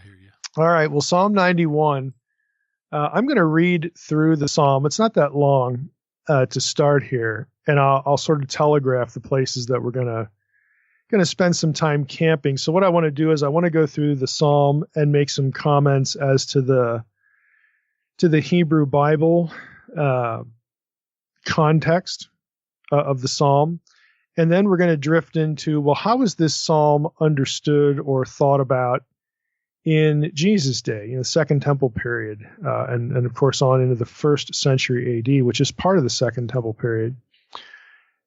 hear you. All right. Well, Psalm 91. I'm going to read through the psalm. It's not that long to start here, and I'll sort of telegraph the places that we're going to spend some time camping. So what I want to do is I want to go through the psalm and make some comments as to the Hebrew Bible context of the psalm. And then we're going to drift into, well, how is this psalm understood or thought about in Jesus' day, the Second Temple period, and of course on into the 1st century AD, which is part of the Second Temple period.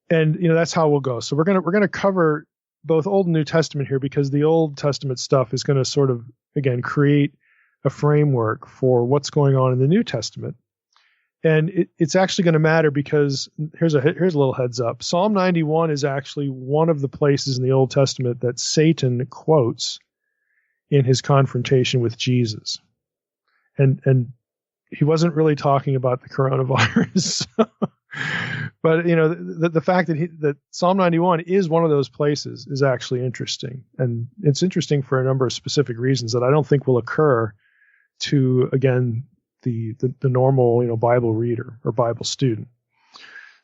And that's how we'll go. So we're gonna cover both Old and New Testament here, because the Old Testament stuff is going to sort of again create a framework for what's going on in the New Testament. And it's actually going to matter, because here's a little heads up. Psalm 91 is actually one of the places in the Old Testament that Satan quotes in his confrontation with Jesus. And he wasn't really talking about the coronavirus. But the fact that Psalm 91 is one of those places is actually interesting. And it's interesting for a number of specific reasons that I don't think will occur to, again, the normal, Bible reader or Bible student.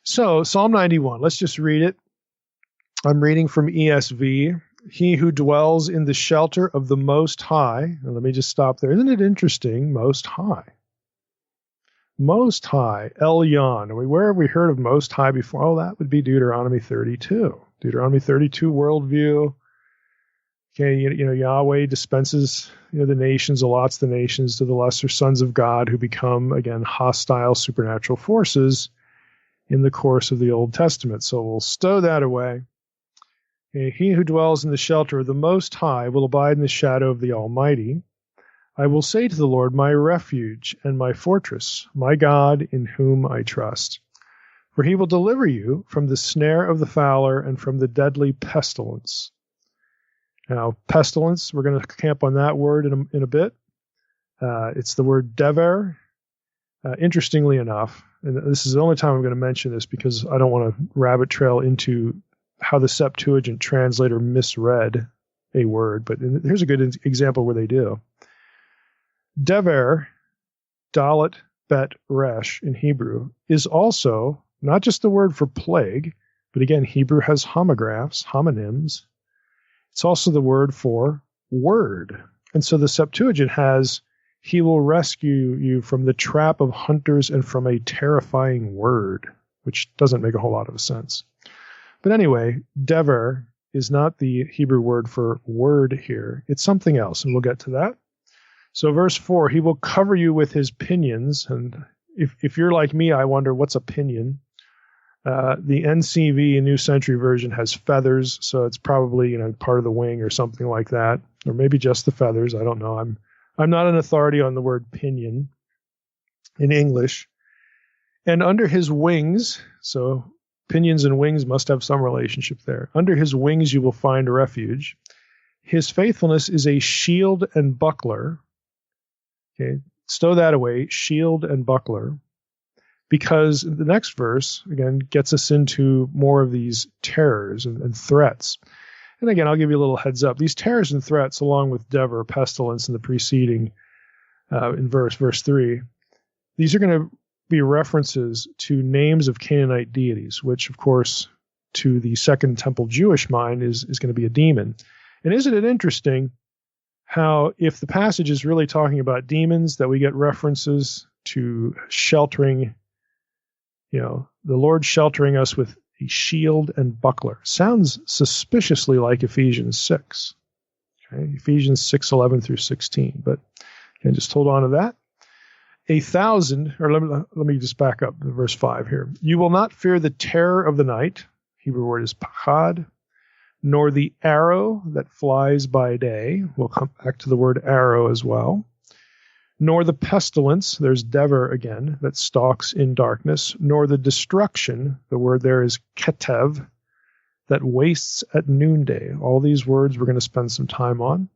So Psalm 91, let's just read it. I'm reading from ESV. He who dwells in the shelter of the Most High. And let me just stop there. Isn't it interesting? Most High. Most High. Elyon. Where have we heard of Most High before? Oh, that would be Deuteronomy 32. Deuteronomy 32, Worldview. Okay, Yahweh dispenses the nations, allots the nations to the lesser sons of God, who become, again, hostile supernatural forces in the course of the Old Testament. So we'll stow that away. He who dwells in the shelter of the Most High will abide in the shadow of the Almighty. I will say to the Lord, my refuge and my fortress, my God in whom I trust. For he will deliver you from the snare of the fowler and from the deadly pestilence. Now, pestilence, we're going to camp on that word in a bit. It's the word dever. Interestingly enough, and this is the only time I'm going to mention this because I don't want to rabbit trail into how the Septuagint translator misread a word, but here's a good example where they do. Dever, dalet, bet, resh in Hebrew, is also not just the word for plague, but again, Hebrew has homographs, homonyms. It's also the word for word. And so the Septuagint has, he will rescue you from the trap of hunters and from a terrifying word, which doesn't make a whole lot of sense. But anyway, dever is not the Hebrew word for word here. It's something else, and we'll get to that. So verse 4, he will cover you with his pinions. And if you're like me, I wonder, what's a pinion? The NCV, New Century Version, has feathers, so it's probably part of the wing or something like that, or maybe just the feathers. I don't know. I'm not an authority on the word pinion in English. And under his wings, so pinions and wings must have some relationship there. Under his wings you will find refuge. His faithfulness is a shield and buckler. Okay, stow that away, shield and buckler. Because the next verse, again, gets us into more of these terrors and threats. And again, I'll give you a little heads up. These terrors and threats, along with dever, pestilence, in the preceding in verse 3, these are going to be references to names of Canaanite deities, which, of course, to the Second Temple Jewish mind is going to be a demon. And isn't it interesting how, if the passage is really talking about demons, that we get references to sheltering, the Lord sheltering us with a shield and buckler. Sounds suspiciously like Ephesians 6. Okay? Ephesians 6:11 through 16. But again, just hold on to that. 1,000, or let me just back up to verse 5 here. You will not fear the terror of the night. Hebrew word is pachad. Nor the arrow that flies by day. We'll come back to the word arrow as well. Nor the pestilence, there's dever again, that stalks in darkness. Nor the destruction, the word there is ketev, that wastes at noonday. All these words we're going to spend some time on.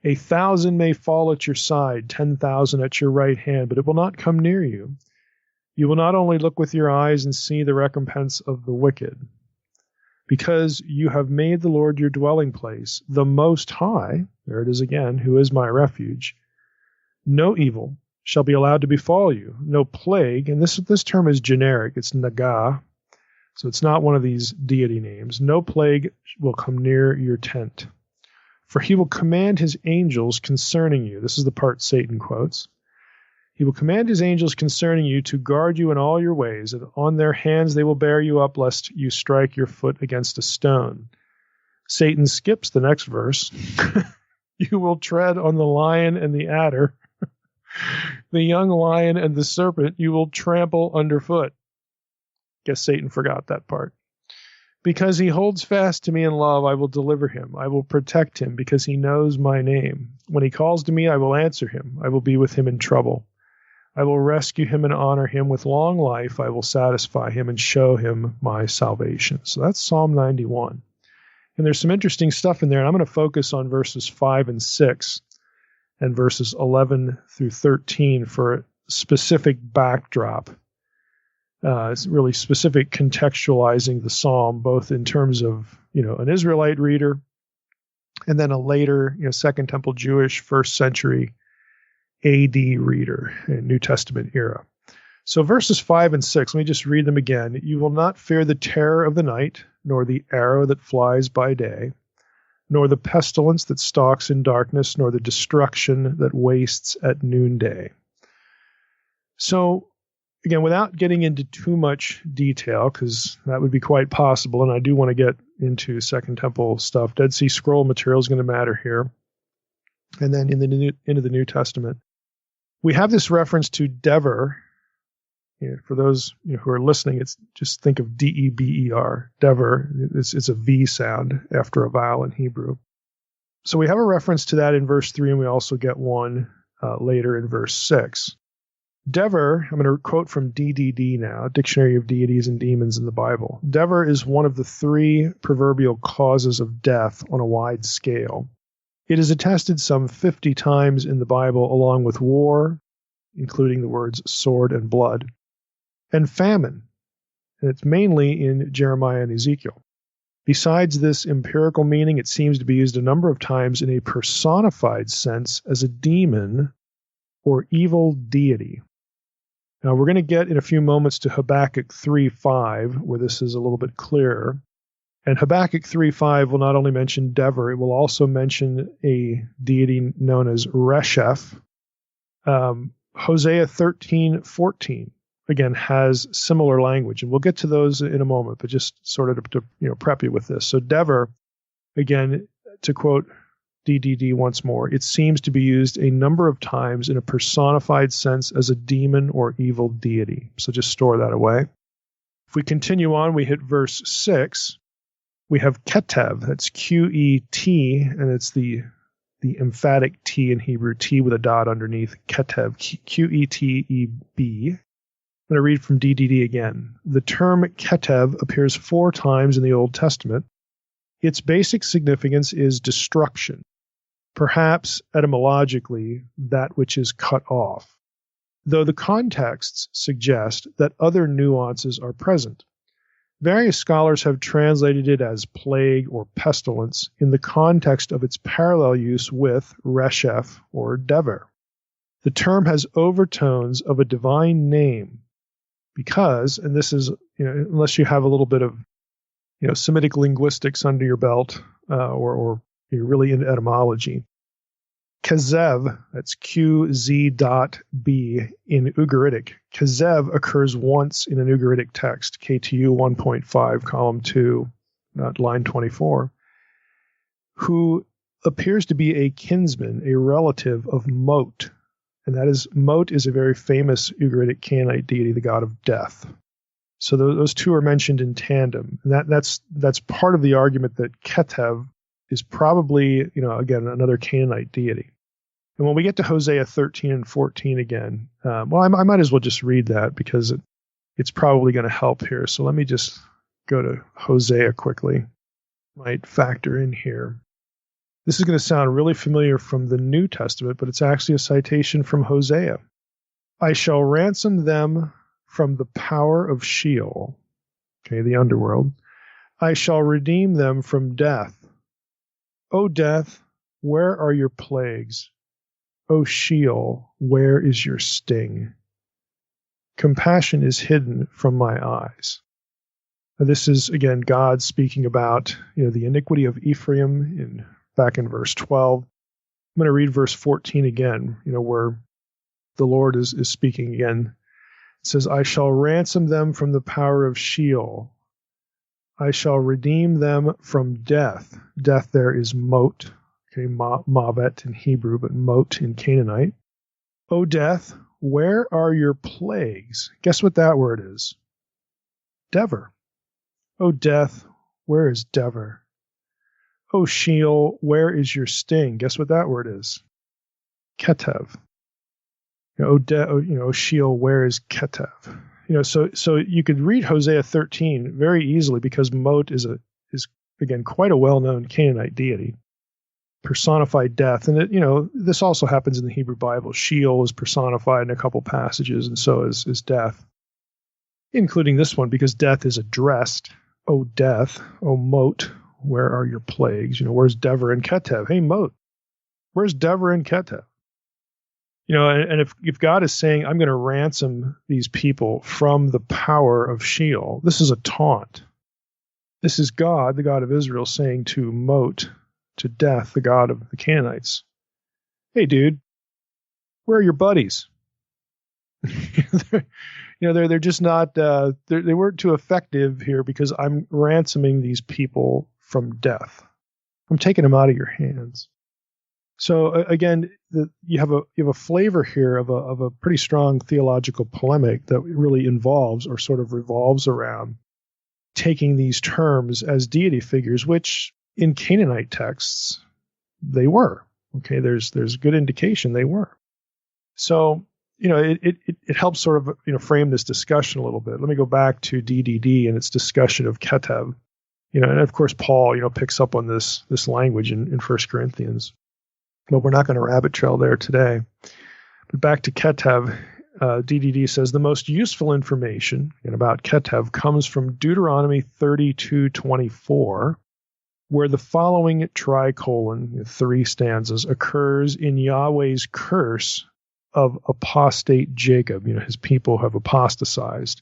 1,000 may fall at your side, 10,000 at your right hand, but it will not come near you. You will not only look with your eyes and see the recompense of the wicked. because you have made the Lord your dwelling place, the Most High, there it is again, who is my refuge, no evil shall be allowed to befall you, no plague, and this term is generic, it's naga, so it's not one of these deity names. No plague will come near your tent. For he will command his angels concerning you. This is the part Satan quotes. He will command his angels concerning you to guard you in all your ways, and on their hands they will bear you up, lest you strike your foot against a stone. Satan skips the next verse. You will tread on the lion and the adder. The young lion and the serpent you will trample underfoot. Guess Satan forgot that part. Because he holds fast to me in love, I will deliver him. I will protect him because he knows my name. When he calls to me, I will answer him. I will be with him in trouble. I will rescue him and honor him with long life. I will satisfy him and show him my salvation. So that's Psalm 91. And there's some interesting stuff in there. And I'm going to focus on verses 5 and 6 and verses 11 through 13 for a specific backdrop. It's really specific contextualizing the psalm, both in terms of, an Israelite reader and then a later, Second Temple Jewish, first century AD reader in New Testament era. So verses 5 and 6, let me just read them again. You will not fear the terror of the night, nor the arrow that flies by day, nor the pestilence that stalks in darkness, nor the destruction that wastes at noonday. So, again, without getting into too much detail, because that would be quite possible, and I do want to get into Second Temple stuff, Dead Sea Scroll material is going to matter here. And then into the New Testament, we have this reference to Dever. For those who are listening, it's just think of D-E-B-E-R, Dever. It's a V sound after a vowel in Hebrew. So we have a reference to that in verse 3, and we also get one later in verse 6. Dever, I'm going to quote from DDD now, Dictionary of Deities and Demons in the Bible. Dever is one of the 3 proverbial causes of death on a wide scale. It is attested some 50 times in the Bible, along with war, including the words sword and blood, and famine, and it's mainly in Jeremiah and Ezekiel. Besides this empirical meaning, it seems to be used a number of times in a personified sense as a demon or evil deity. Now, we're going to get in a few moments to Habakkuk 3:5, where this is a little bit clearer. And Habakkuk 3:5 will not only mention Dever, it will also mention a deity known as Rasef. Hosea 13:14, again, has similar language. And we'll get to those in a moment, but just sort of to prep you with this. So Dever, again, to quote DDD once more, it seems to be used a number of times in a personified sense as a demon or evil deity. So just store that away. If we continue on, we hit verse 6. We have Ketev, that's Q-E-T, and it's the emphatic T in Hebrew, T with a dot underneath, Ketev, Q-E-T-E-B. I'm going to read from DDD again. The term Ketev appears 4 times in the Old Testament. Its basic significance is destruction. Perhaps, etymologically, that which is cut off, though the contexts suggest that other nuances are present. Various scholars have translated it as plague or pestilence in the context of its parallel use with Rasef or Dever. The term has overtones of a divine name because, and this is, unless you have a little bit of, Semitic linguistics under your belt, or you're really into etymology. Kezev, that's Q-Z.B in Ugaritic. Kezev occurs once in an Ugaritic text, KTU 1.5, column 2, line 24, who appears to be a kinsman, a relative of Mot. And that is, Mot is a very famous Ugaritic Canaanite deity, the god of death. So those two are mentioned in tandem. And that's part of the argument that Ketev is probably, again, another Canaanite deity. And when we get to Hosea 13 and 14 again, I might as well just read that because it's probably going to help here. So let me just go to Hosea quickly. Might factor in here. This is going to sound really familiar from the New Testament, but it's actually a citation from Hosea. I shall ransom them from the power of Sheol, okay, the underworld. I shall redeem them from death. O death, where are your plagues? O Sheol, where is your sting? Compassion is hidden from my eyes. Now, this is, again, God speaking about the iniquity of Ephraim back in verse 12. I'm going to read verse 14 again, where the Lord is speaking again. It says, I shall ransom them from the power of Sheol. I shall redeem them from death. Death there is mot, okay, mavet in Hebrew, but mot in Canaanite. O death, where are your plagues? Guess what that word is? Dever. O death, where is Dever? O Sheol, where is your sting? Guess what that word is? Ketev. O Sheol, where is Ketev? So you could read Hosea 13 very easily because Mot is again quite a well-known Canaanite deity, personified death, and this also happens in the Hebrew Bible. Sheol is personified in a couple passages, and so is death, including this one because death is addressed. O death, O Mot, where are your plagues? Where's Dever and Ketev? Hey Mot, where's Dever and Ketev? And if God is saying, I'm going to ransom these people from the power of Sheol, this is a taunt. This is God, the God of Israel, saying to Mot, to death, the God of the Canaanites, hey, dude, where are your buddies? They're just not, they weren't too effective here because I'm ransoming these people from death. I'm taking them out of your hands. So again, you have a flavor here of a pretty strong theological polemic that really involves or sort of revolves around taking these terms as deity figures, which in Canaanite texts they were. Okay, there's good indication they were. So it helps sort of frame this discussion a little bit. Let me go back to DDD and its discussion of Ketev. And of course Paul picks up on this language in 1 Corinthians. But we're not going to rabbit trail there today. But back to Ketev, DDD says the most useful information about Ketev comes from Deuteronomy 32:24, where the following tricolon, 3 stanzas, occurs in Yahweh's curse of apostate Jacob. His people have apostatized.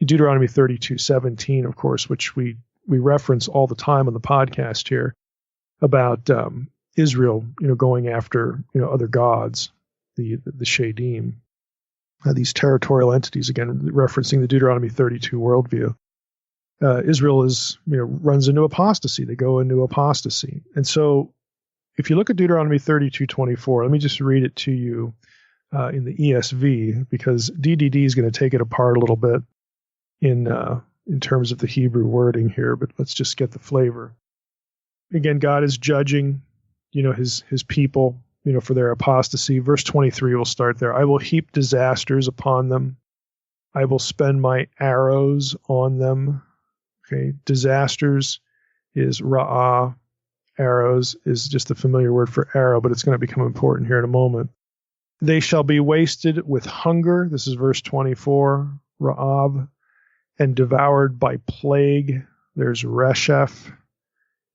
In Deuteronomy 32:17, of course, which we reference all the time on the podcast here, about Israel, going after, other gods, the Shadim, these territorial entities, again, referencing the Deuteronomy 32 worldview. Israel runs into apostasy. They go into apostasy. And so if you look at Deuteronomy 32:24, let me just read it to you in the ESV, because DDD is going to take it apart a little bit in terms of the Hebrew wording here, but let's just get the flavor. Again, God is judging his people, for their apostasy. Verse 23, we'll start there. I will heap disasters upon them. I will spend my arrows on them. Okay, disasters is ra'ah. Arrows is just a familiar word for arrow, but it's going to become important here in a moment. They shall be wasted with hunger. This is verse 24, ra'av, and devoured by plague. There's resheph.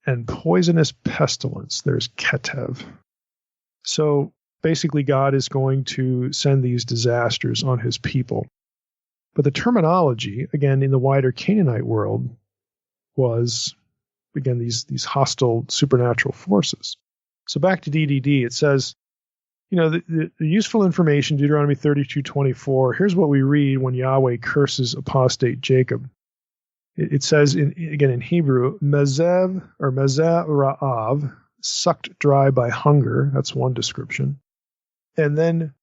And poisonous pestilence, there's Ketev. So basically God is going to send these disasters on his people. But the terminology, again, in the wider Canaanite world was, again, these hostile supernatural forces. So back to DDD, it says, the useful information, Deuteronomy 32:24, here's what we read when Yahweh curses apostate Jacob. It says, in Hebrew, mezev or mezeh ra'av, sucked dry by hunger. That's one description. And then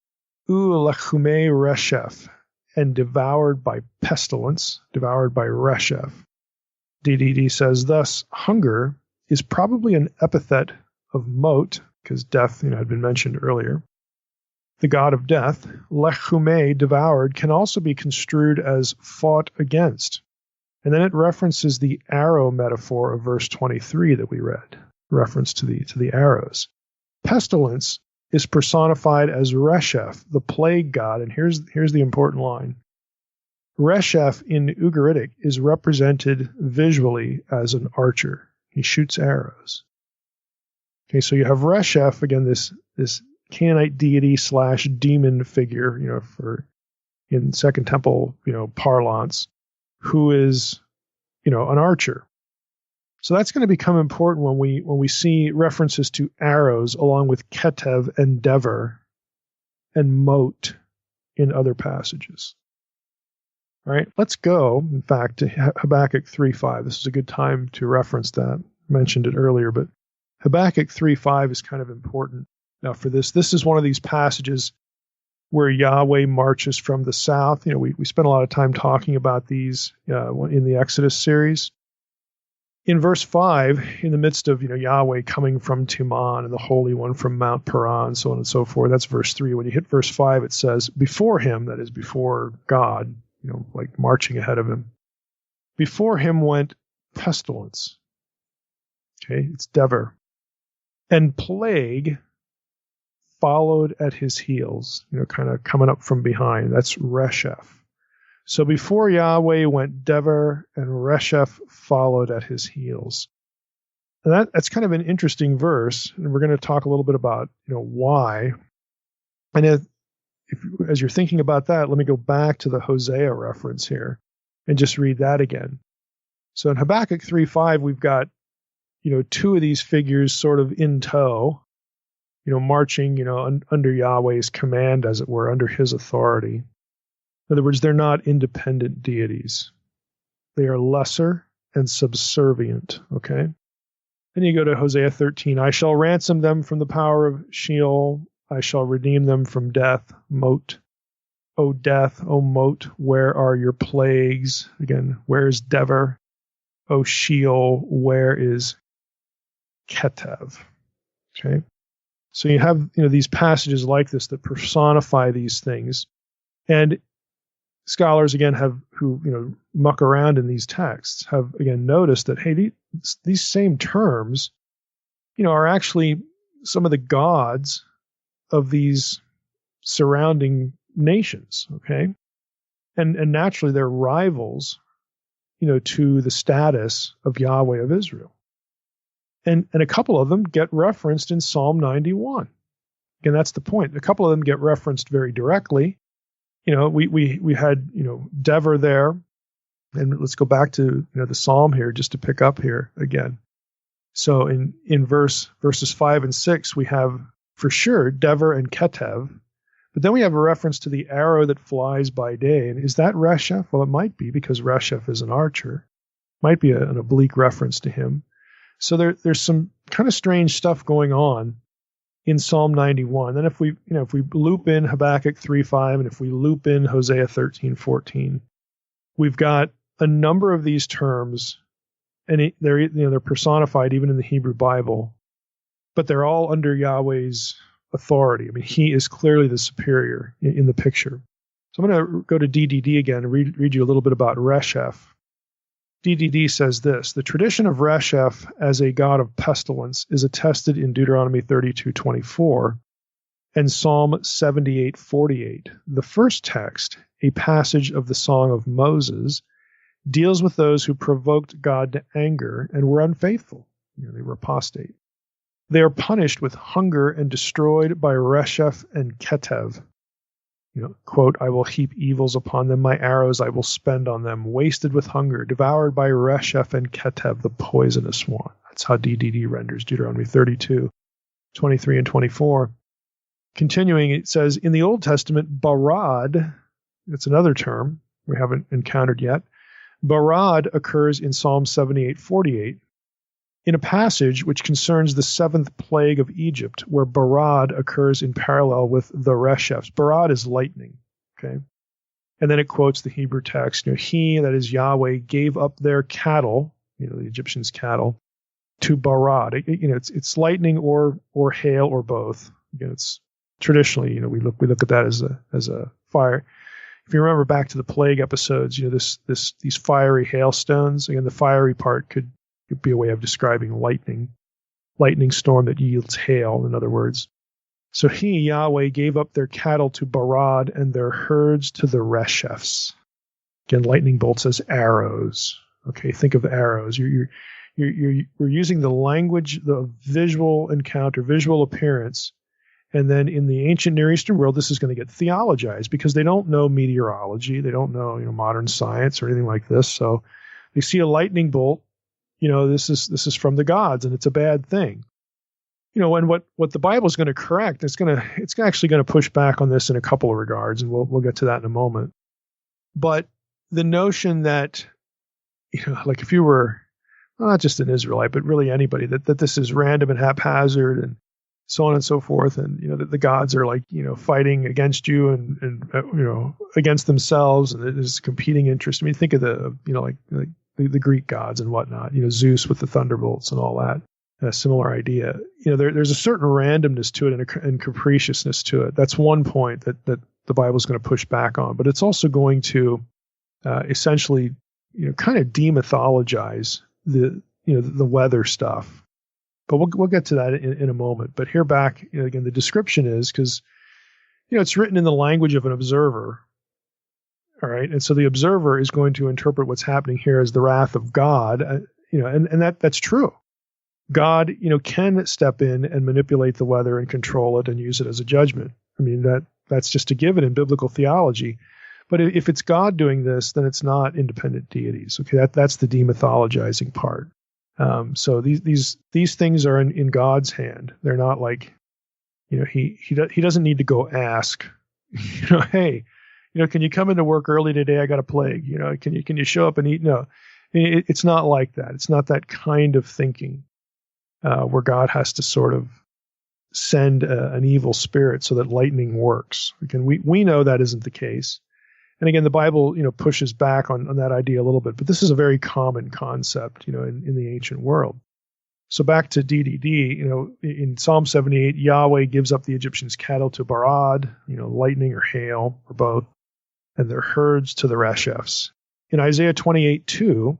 u'lechume resheph, and devoured by pestilence, devoured by resheph. DDD says, thus, hunger is probably an epithet of Mot, because death had been mentioned earlier. The god of death, lechume, devoured, can also be construed as fought against. And then it references the arrow metaphor of verse 23 that we read, reference to the arrows. Pestilence is personified as Resheph, the plague god, and here's the important line. Rasef in Ugaritic is represented visually as an archer. He shoots arrows. Okay, so you have Rasef, again, this Canaanite deity / demon figure, for in Second Temple, parlance, who is, an archer. So that's going to become important when we see references to arrows along with ketev and dever and moat in other passages. All right, let's go, in fact, to Habakkuk 3:5. This is a good time to reference that. I mentioned it earlier, but Habakkuk 3:5 is kind of important now for this. This is one of these passages where Yahweh marches from the south. We spent a lot of time talking about these in the Exodus series. In verse 5, in the midst of Yahweh coming from Timan and the Holy One from Mount Paran, so on and so forth, that's verse 3. When you hit verse 5, it says, before him, that is before God, like marching ahead of him. Before him went pestilence. Okay, it's Dever. And plague followed at his heels, kind of coming up from behind. That's Rasef. So before Yahweh went Dever, and Rasef followed at his heels. And that's kind of an interesting verse, and we're going to talk a little bit about why. And as you're thinking about that, let me go back to the Hosea reference here and just read that again. So in Habakkuk 3:5, we've got, two of these figures sort of in tow, marching, under Yahweh's command, as it were, under his authority. In other words, they're not independent deities. They are lesser and subservient, okay? Then you go to Hosea 13, I shall ransom them from the power of Sheol, I shall redeem them from death, moat. O death, O moat, where are your plagues? Again, where is Dever? O Sheol, where is Ketev? Okay. So you have, these passages like this that personify these things. And scholars, again, who muck around in these texts have, again, noticed that, hey, these same terms, are actually some of the gods of these surrounding nations, okay? And naturally they're rivals, to the status of Yahweh of Israel. And a couple of them get referenced in Psalm 91. Again, that's the point. A couple of them get referenced very directly. We had, Dever there. And let's go back to, the Psalm here just to pick up here again. So in verses 5 and 6, we have for sure Dever and Ketev. But then we have a reference to the arrow that flies by day. And is that Rasef? Well, it might be, because Rasef is an archer. Might be an oblique reference to him. So there's some kind of strange stuff going on in Psalm 91. Then if we loop in Habakkuk 3:5, and if we loop in Hosea 13:14, we've got a number of these terms, and they're personified even in the Hebrew Bible, but they're all under Yahweh's authority. I mean, he is clearly the superior in the picture. So I'm going to go to DDD again and read you a little bit about Rasef. DDD says this: the tradition of Rasef as a god of pestilence is attested in Deuteronomy 32:24 and Psalm 78:48. The first text, a passage of the Song of Moses, deals with those who provoked God to anger and were unfaithful. They were apostate. They are punished with hunger and destroyed by Rasef and Ketev. Quote, I will heap evils upon them, my arrows I will spend on them, wasted with hunger, devoured by Rasef and Ketev, the poisonous one. That's how DDD renders Deuteronomy 32:23 and 24. Continuing, it says, in the Old Testament, barad, that's another term we haven't encountered yet. Barad occurs in Psalm 78:48 in a passage which concerns the seventh plague of Egypt, where barad occurs in parallel with the Reshefs. Barad is lightning, okay? And then it quotes the Hebrew text, he, that is Yahweh, gave up their cattle, the Egyptians' cattle, to barad. It's lightning or hail or both. Again, it's traditionally, we look at that as a fire. If you remember back to the plague episodes, these fiery hailstones. Again, the fiery part could be a way of describing lightning storm that yields hail, in other words. So he, Yahweh, gave up their cattle to barad and their herds to the Reshefs. Again, lightning bolts as arrows. Okay, think of arrows. We're using the language, the visual encounter, visual appearance, and then in the ancient Near Eastern world, this is going to get theologized because they don't know meteorology, they don't know modern science or anything like this. So they see a lightning bolt, this is from the gods, and it's a bad thing. And what the Bible is going to correct, it's actually going to push back on this in a couple of regards, and we'll get to that in a moment. But the notion that, like if you were, well, not just an Israelite, but really anybody, that this is random and haphazard and so on and so forth, and that the gods are fighting against you and against themselves, and there's competing interests. I mean, think of the the Greek gods and whatnot. Zeus with the thunderbolts and all that. A similar idea. There's a certain randomness to it and capriciousness to it. That's one point that the Bible is going to push back on, but it's also going to essentially kind of demythologize the weather stuff. But we'll get to that in a moment. But here back, again, the description is because, it's written in the language of an observer. All right. And so the observer is going to interpret what's happening here as the wrath of God, and that's true. God, can step in and manipulate the weather and control it and use it as a judgment. I mean, that's just a given in biblical theology. But if it's God doing this, then it's not independent deities. Okay, that's the demythologizing part. So these things are in God's hand. They're not like, he doesn't need to go ask, hey, can you come into work early today? I got a plague. Can you show up and eat? No, it's not like that. It's not that kind of thinking where God has to sort of send an evil spirit so that lightning works. Again, we know that isn't the case. And again, the Bible, pushes back on that idea a little bit, but this is a very common concept, in the ancient world. So back to DDD, in Psalm 78, Yahweh gives up the Egyptians' cattle to Barad, lightning or hail or both, and their herds to the Reshefs. In Isaiah 28:2,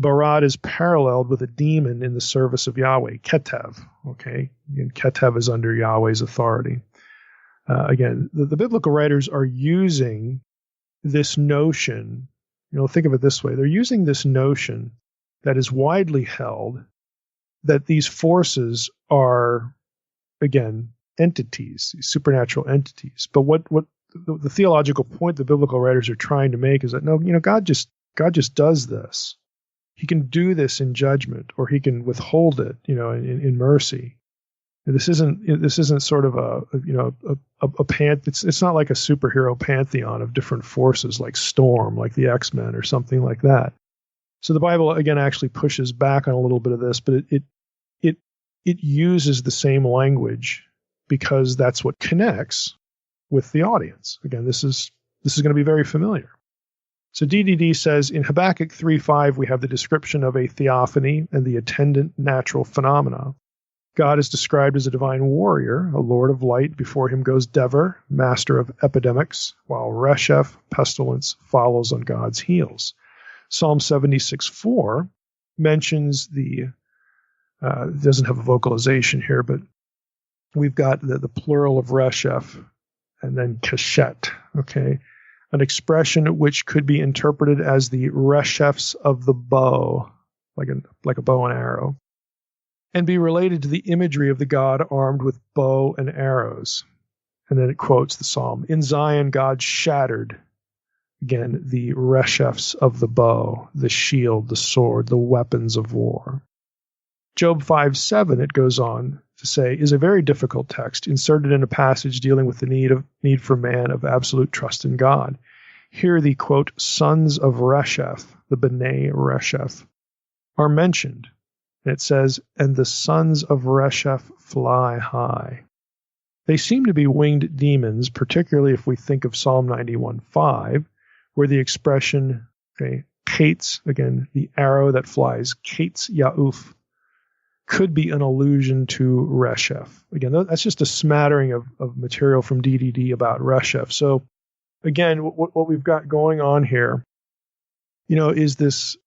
Barad is paralleled with a demon in the service of Yahweh, Ketev. Okay, and Ketev is under Yahweh's authority. Again, the biblical writers are using this notion, think of it this way. They're using this notion that is widely held that these forces are, again, entities, supernatural entities. But what the theological point the biblical writers are trying to make is that no, God just does this. He can do this in judgment, or he can withhold it, in mercy. This isn't sort of it's not like a superhero pantheon of different forces like Storm, like the X-Men or something like that. So the Bible again actually pushes back on a little bit of this, but it uses the same language because that's what connects with the audience. Again, this is going to be very familiar. So DDD says in Habakkuk 3:5 we have the description of a theophany and the attendant natural phenomena. God is described as a divine warrior, a lord of light. Before him goes Dever, master of epidemics, while Reshef, pestilence, follows on God's heels. Psalm 76:4 mentions doesn't have a vocalization here, but we've got the plural of Reshef and then Keshet, okay? An expression which could be interpreted as the Reshefs of the bow, like a bow and arrow, and be related to the imagery of the God armed with bow and arrows. And then it quotes the psalm. In Zion, God shattered, again, the Reshefs of the bow, the shield, the sword, the weapons of war. Job 5:7, it goes on to say, is a very difficult text inserted in a passage dealing with the need for man of absolute trust in God. Here the, quote, sons of Reshef, the B'nai Reshef, are mentioned. And it says, and the sons of Reshef fly high. They seem to be winged demons, particularly if we think of Psalm 91:5, where the expression, okay, kates, again, the arrow that flies, kates ya'uf, could be an allusion to Reshef. Again, that's just a smattering of material from DDD about Reshef. So, again, what we've got going on here, is this,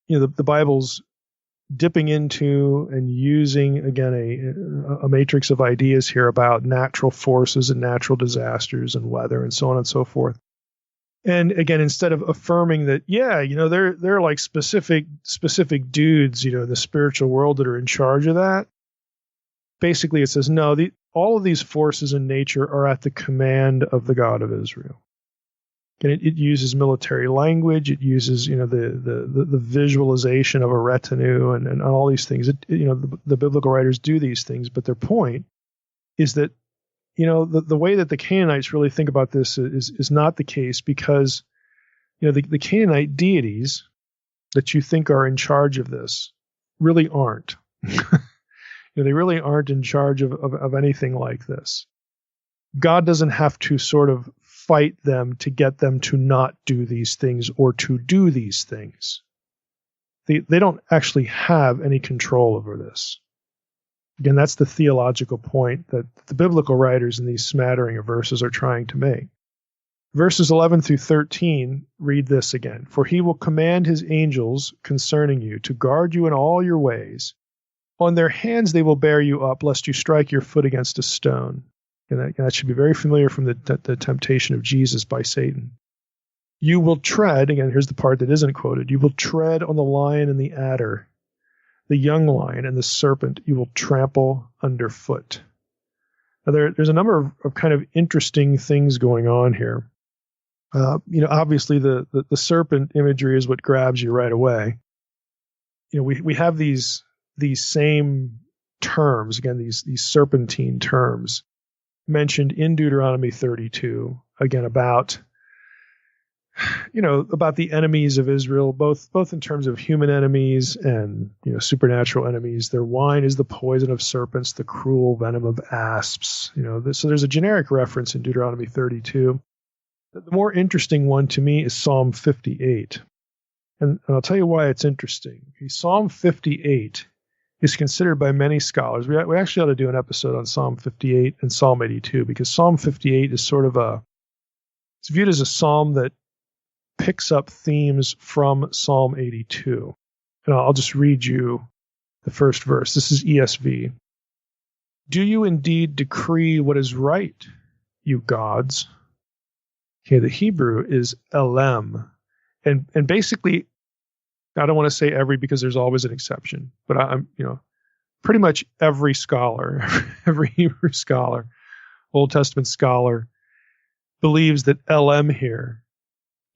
the Bible's dipping into and using, again, a matrix of ideas here about natural forces and natural disasters and weather and so on and so forth. And again, instead of affirming that, they're like specific dudes, in the spiritual world that are in charge of that. Basically, it says, no, all of these forces in nature are at the command of the God of Israel. And it uses military language. It uses, the visualization of a retinue and all these things. The biblical writers do these things, but their point is that, the way that the Canaanites really think about this is not the case, because, the Canaanite deities that you think are in charge of this really aren't. They really aren't in charge of anything like this. God doesn't have to sort of fight them to get them to not do these things or to do these things. They don't actually have any control over this. Again, that's the theological point that the biblical writers in these smattering of verses are trying to make. Verses 11 through 13 read this again. For he will command his angels concerning you to guard you in all your ways. On their hands they will bear you up, lest you strike your foot against a stone. And that should be very familiar from the temptation of Jesus by Satan. You will tread, again, here's the part that isn't quoted, you will tread on the lion and the adder, the young lion and the serpent you will trample underfoot. Now there's a number of kind of interesting things going on here. Obviously the serpent imagery is what grabs you right away. We have these same terms, again, these serpentine terms mentioned in Deuteronomy 32, again, about the enemies of Israel, both in terms of human enemies and, supernatural enemies. Their wine is the poison of serpents, the cruel venom of asps. So there's a generic reference in Deuteronomy 32. The more interesting one to me is Psalm 58. And I'll tell you why it's interesting. Psalm 58 is considered by many scholars. We actually ought to do an episode on Psalm 58 and Psalm 82, because Psalm 58 is sort of it's viewed as a psalm that picks up themes from Psalm 82. And I'll just read you the first verse. This is ESV. Do you indeed decree what is right, you gods? Okay, the Hebrew is elem. And basically, I don't want to say every, because there's always an exception, but I'm, pretty much every scholar, every Hebrew scholar, Old Testament scholar, believes that LM here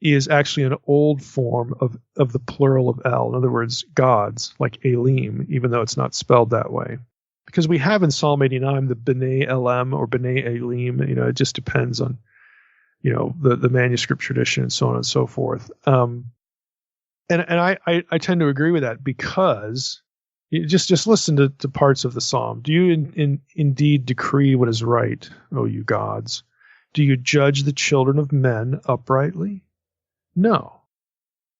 is actually an old form of the plural of El. In other words, gods, like Elim, even though it's not spelled that way. Because we have in Psalm 89 the B'nai Elam or B'nai Elim, it just depends on, the manuscript tradition and so on and so forth. And I tend to agree with that, because you just listen to parts of the psalm. Do you indeed decree what is right, O you gods? Do you judge the children of men uprightly? No.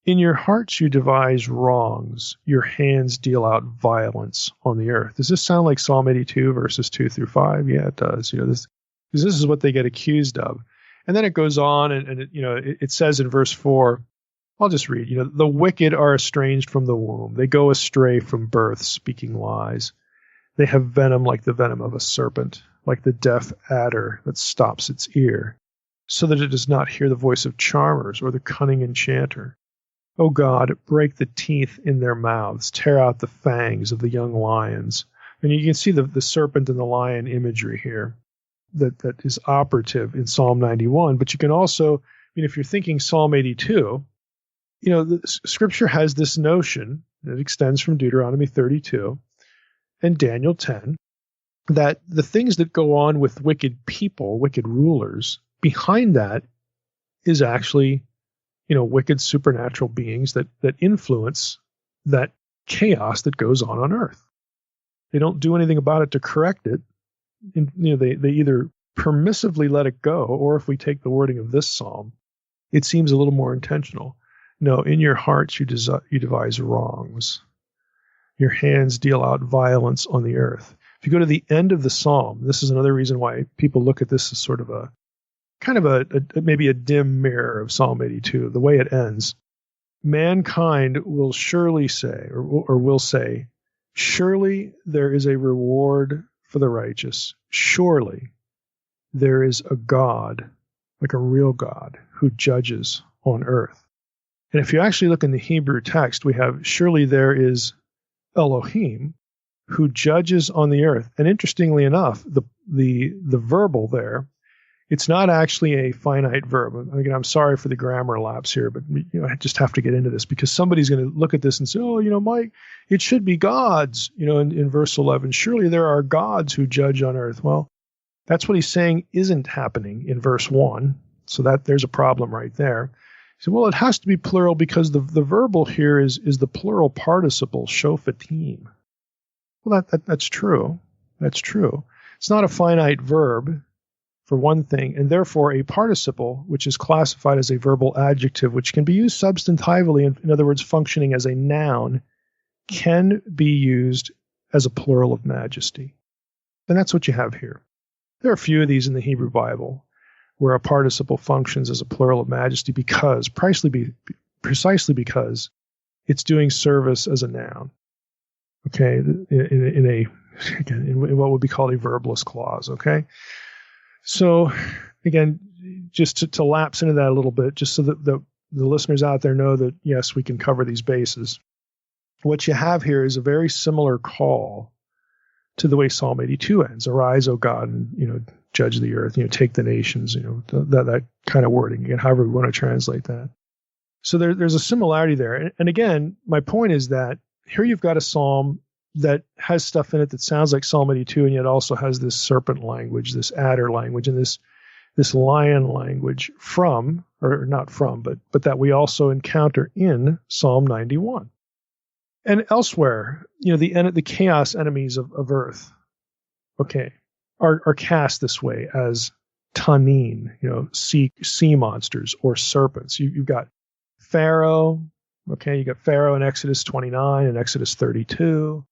In your hearts you devise wrongs. Your hands deal out violence on the earth. Does this sound like Psalm 82 verses 2 through 5? Yeah, it does. Because this is what they get accused of. And then it goes on, and it says in verse 4, I'll just read, the wicked are estranged from the womb. They go astray from birth, speaking lies. They have venom like the venom of a serpent, like the deaf adder that stops its ear, so that it does not hear the voice of charmers or the cunning enchanter. O God, break the teeth in their mouths, tear out the fangs of the young lions. And you can see the serpent and the lion imagery here that is operative in Psalm 91. But you can also, if you're thinking Psalm 82, the scripture has this notion that extends from Deuteronomy 32 and Daniel 10, that the things that go on with wicked people, wicked rulers, behind that is actually, wicked supernatural beings that influence that chaos that goes on earth. They don't do anything about it to correct it. And, they either permissively let it go, or if we take the wording of this psalm, it seems a little more intentional. No, in your hearts you devise wrongs. Your hands deal out violence on the earth. If you go to the end of the psalm, this is another reason why people look at this as sort of a maybe a dim mirror of Psalm 82. The way it ends, mankind will surely say, or will say, surely there is a reward for the righteous. Surely there is a God like a real God who judges on earth. And if you actually look in the Hebrew text, we have, surely there is Elohim who judges on the earth. And interestingly enough, the verbal there, it's not actually a finite verb. Again, I'm sorry for the grammar lapse here, but I just have to get into this because somebody's going to look at this and say, oh, Mike, it should be gods, in verse 11. Surely there are gods who judge on earth. Well, that's what he's saying isn't happening in verse 1. So that there's a problem right there. He said, well, it has to be plural because the verbal here is the plural participle, shophatim. Well, that's true. That's true. It's not a finite verb, for one thing, and therefore a participle, which is classified as a verbal adjective, which can be used substantively, in other words, functioning as a noun, can be used as a plural of majesty. And that's what you have here. There are a few of these in the Hebrew Bible where a participle functions as a plural of majesty precisely because it's doing service as a noun. Okay, in what would be called a verbless clause. Okay. So, again, just to lapse into that a little bit, just so that the listeners out there know that, yes, we can cover these bases. What you have here is a very similar call to the way Psalm 82 ends. Arise, O God, and, judge the earth, take the nations, that kind of wording, again, however we want to translate that. So there's a similarity there. And again, my point is that here you've got a psalm that has stuff in it that sounds like Psalm 82 and yet also has this serpent language, this adder language, and this lion language but that we also encounter in Psalm 91. And elsewhere, the chaos enemies of earth, are cast this way as tanin, sea monsters or serpents. You've got Pharaoh, you got Pharaoh in Exodus 29 and Exodus 32.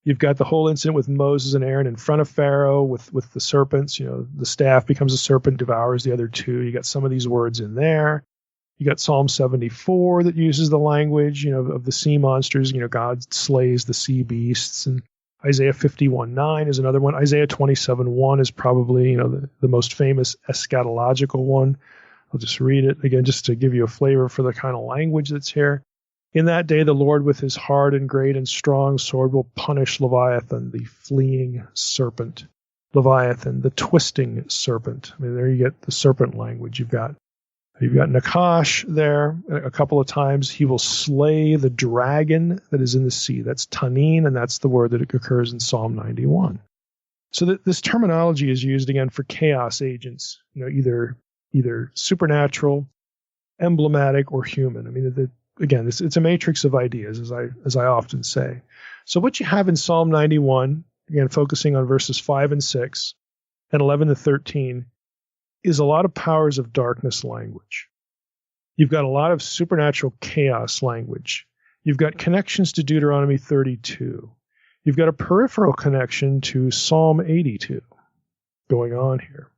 You've got the whole incident with Moses and Aaron in front of Pharaoh with the serpents. The staff becomes a serpent, devours the other two. You got some of these words in there. You got Psalm 74 that uses the language, of the sea monsters. God slays the sea beasts. And Isaiah 51:9 is another one. Isaiah 27:1 is probably, the most famous eschatological one. I'll just read it again, just to give you a flavor for the kind of language that's here. In that day, the Lord with his hard and great and strong sword will punish Leviathan, the fleeing serpent. Leviathan, the twisting serpent. There you get the serpent language. You've got Nakash there a couple of times. He will slay the dragon that is in the sea. That's tanin, and that's the word that occurs in Psalm 91. So this terminology is used again for chaos agents, either supernatural, emblematic, or human. Again, it's a matrix of ideas, as I often say. So what you have in Psalm 91, again, focusing on verses 5 and 6 and 11 to 13, is a lot of powers of darkness language. You've got a lot of supernatural chaos language. You've got connections to Deuteronomy 32. You've got a peripheral connection to Psalm 82 going on here.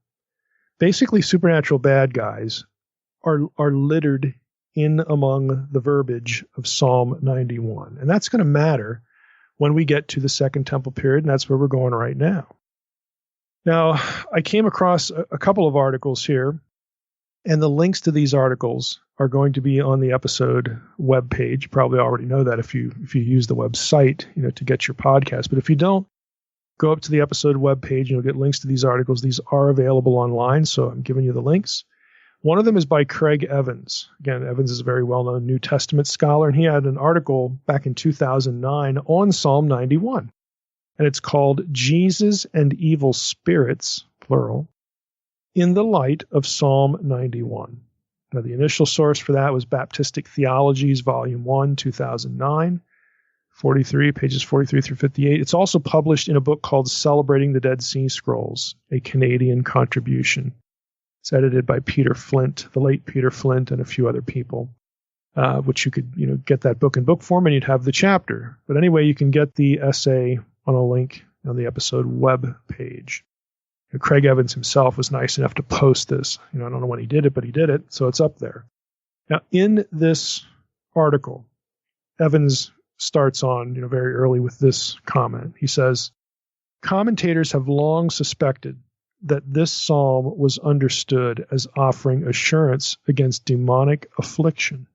Basically, supernatural bad guys are littered in among the verbiage of Psalm 91. And that's going to matter when we get to the Second Temple period, and that's where we're going right now. Now, I came across a couple of articles here, and the links to these articles are going to be on the episode webpage. You probably already know that if you use the website, to get your podcast. But if you don't, go up to the episode webpage and you'll get links to these articles. These are available online, so I'm giving you the links. One of them is by Craig Evans. Again, Evans is a very well-known New Testament scholar, and he had an article back in 2009 on Psalm 91. And it's called Jesus and Evil Spirits, plural, in the Light of Psalm 91. Now, the initial source for that was Baptistic Theologies, Volume 1, 2009, pages 43 through 58. It's also published in a book called Celebrating the Dead Sea Scrolls, a Canadian contribution. It's edited by Peter Flint, the late Peter Flint, and a few other people, which you could, get that book in book form and you'd have the chapter. But anyway, you can get the essay on a link on the episode web page. Craig Evans himself was nice enough to post this. I don't know when he did it, but he did it, so it's up there. Now, in this article, Evans starts on, very early with this comment. He says, commentators have long suspected that this psalm was understood as offering assurance against demonic affliction.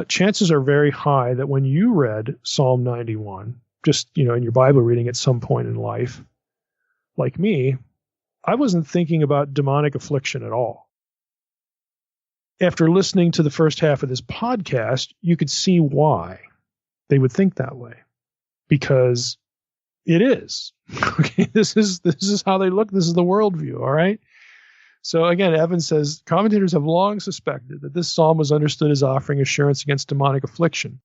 Chances are very high that when you read Psalm 91, just, in your Bible reading at some point in life, like me, I wasn't thinking about demonic affliction at all. After listening to the first half of this podcast, you could see why they would think that way. Because it is. Okay, this is how they look. This is the worldview, all right? So again, Evans says, commentators have long suspected that this psalm was understood as offering assurance against demonic affliction.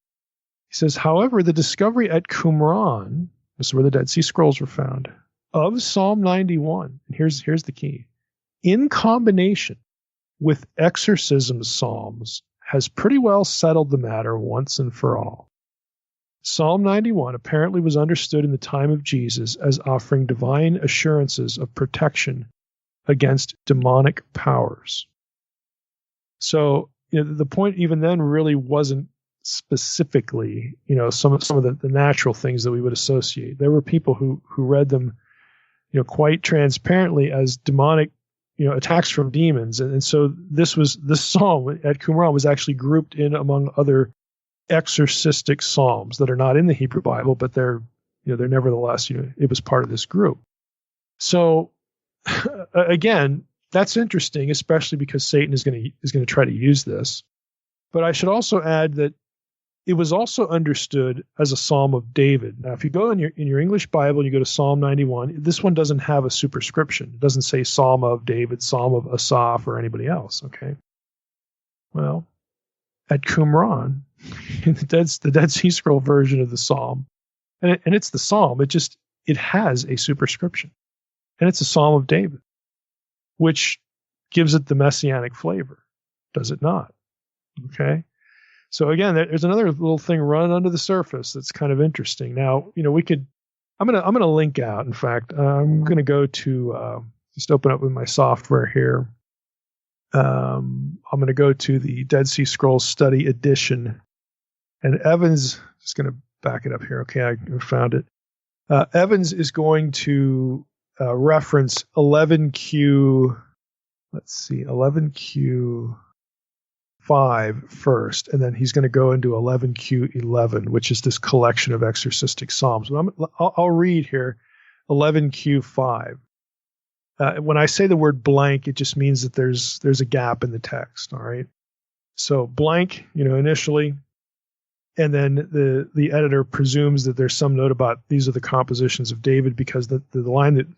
He says, however, the discovery at Qumran, this is where the Dead Sea Scrolls were found, of Psalm 91, and here's the key, in combination with exorcism psalms, has pretty well settled the matter once and for all. Psalm 91 apparently was understood in the time of Jesus as offering divine assurances of protection against demonic powers. So the point even then really wasn't specifically, some of the natural things that we would associate. There were people who read them, quite transparently as demonic, attacks from demons. And so this psalm at Qumran was actually grouped in among other exorcistic psalms that are not in the Hebrew Bible, but they're nevertheless, it was part of this group. So again, that's interesting, especially because Satan is going to try to use this. But I should also add that it was also understood as a Psalm of David. Now, if you go in your English Bible and you go to Psalm 91, this one doesn't have a superscription. It doesn't say Psalm of David, Psalm of Asaph, or anybody else. Okay. Well, at Qumran, in the Dead Sea Scroll version of the Psalm, and it's the Psalm. It has a superscription, and it's a Psalm of David, which gives it the Messianic flavor, does it not? Okay. So again, there's another little thing running under the surface that's kind of interesting. Now, I'm gonna link out. In fact, I'm gonna go to just open up with my software here. I'm gonna go to the Dead Sea Scrolls Study Edition, and Evans just gonna back it up here. Okay, I found it. Evans is going to reference 11Q. Let's see, 11Q. 5 first, and then he's going to go into 11Q11, which is this collection of exorcistic psalms. I'll read here 11Q5. When I say the word blank, it just means that there's a gap in the text. All right. So blank, initially, and then the editor presumes that there's some note about these are the compositions of David, because the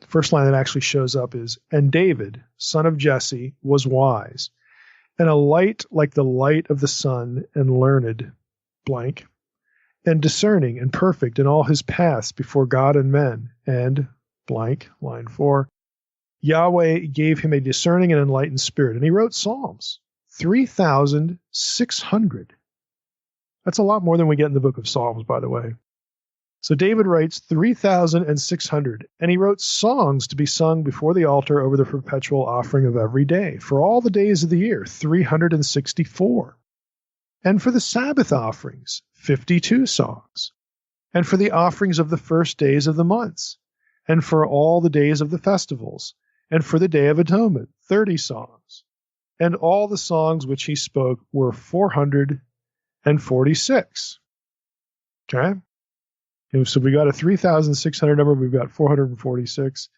first line that actually shows up is, and David, son of Jesse, was wise, and a light like the light of the sun, and learned, blank, and discerning and perfect in all his paths before God and men, and blank, line 4, Yahweh gave him a discerning and enlightened spirit. And he wrote Psalms, 3,600. That's a lot more than we get in the book of Psalms, by the way. So David writes 3,600, and he wrote songs to be sung before the altar over the perpetual offering of every day, for all the days of the year, 364. And for the Sabbath offerings, 52 songs. And for the offerings of the first days of the months, and for all the days of the festivals, and for the Day of Atonement, 30 songs. And all the songs which he spoke were 446. Okay? So we got a 3,600 number. We've got 446.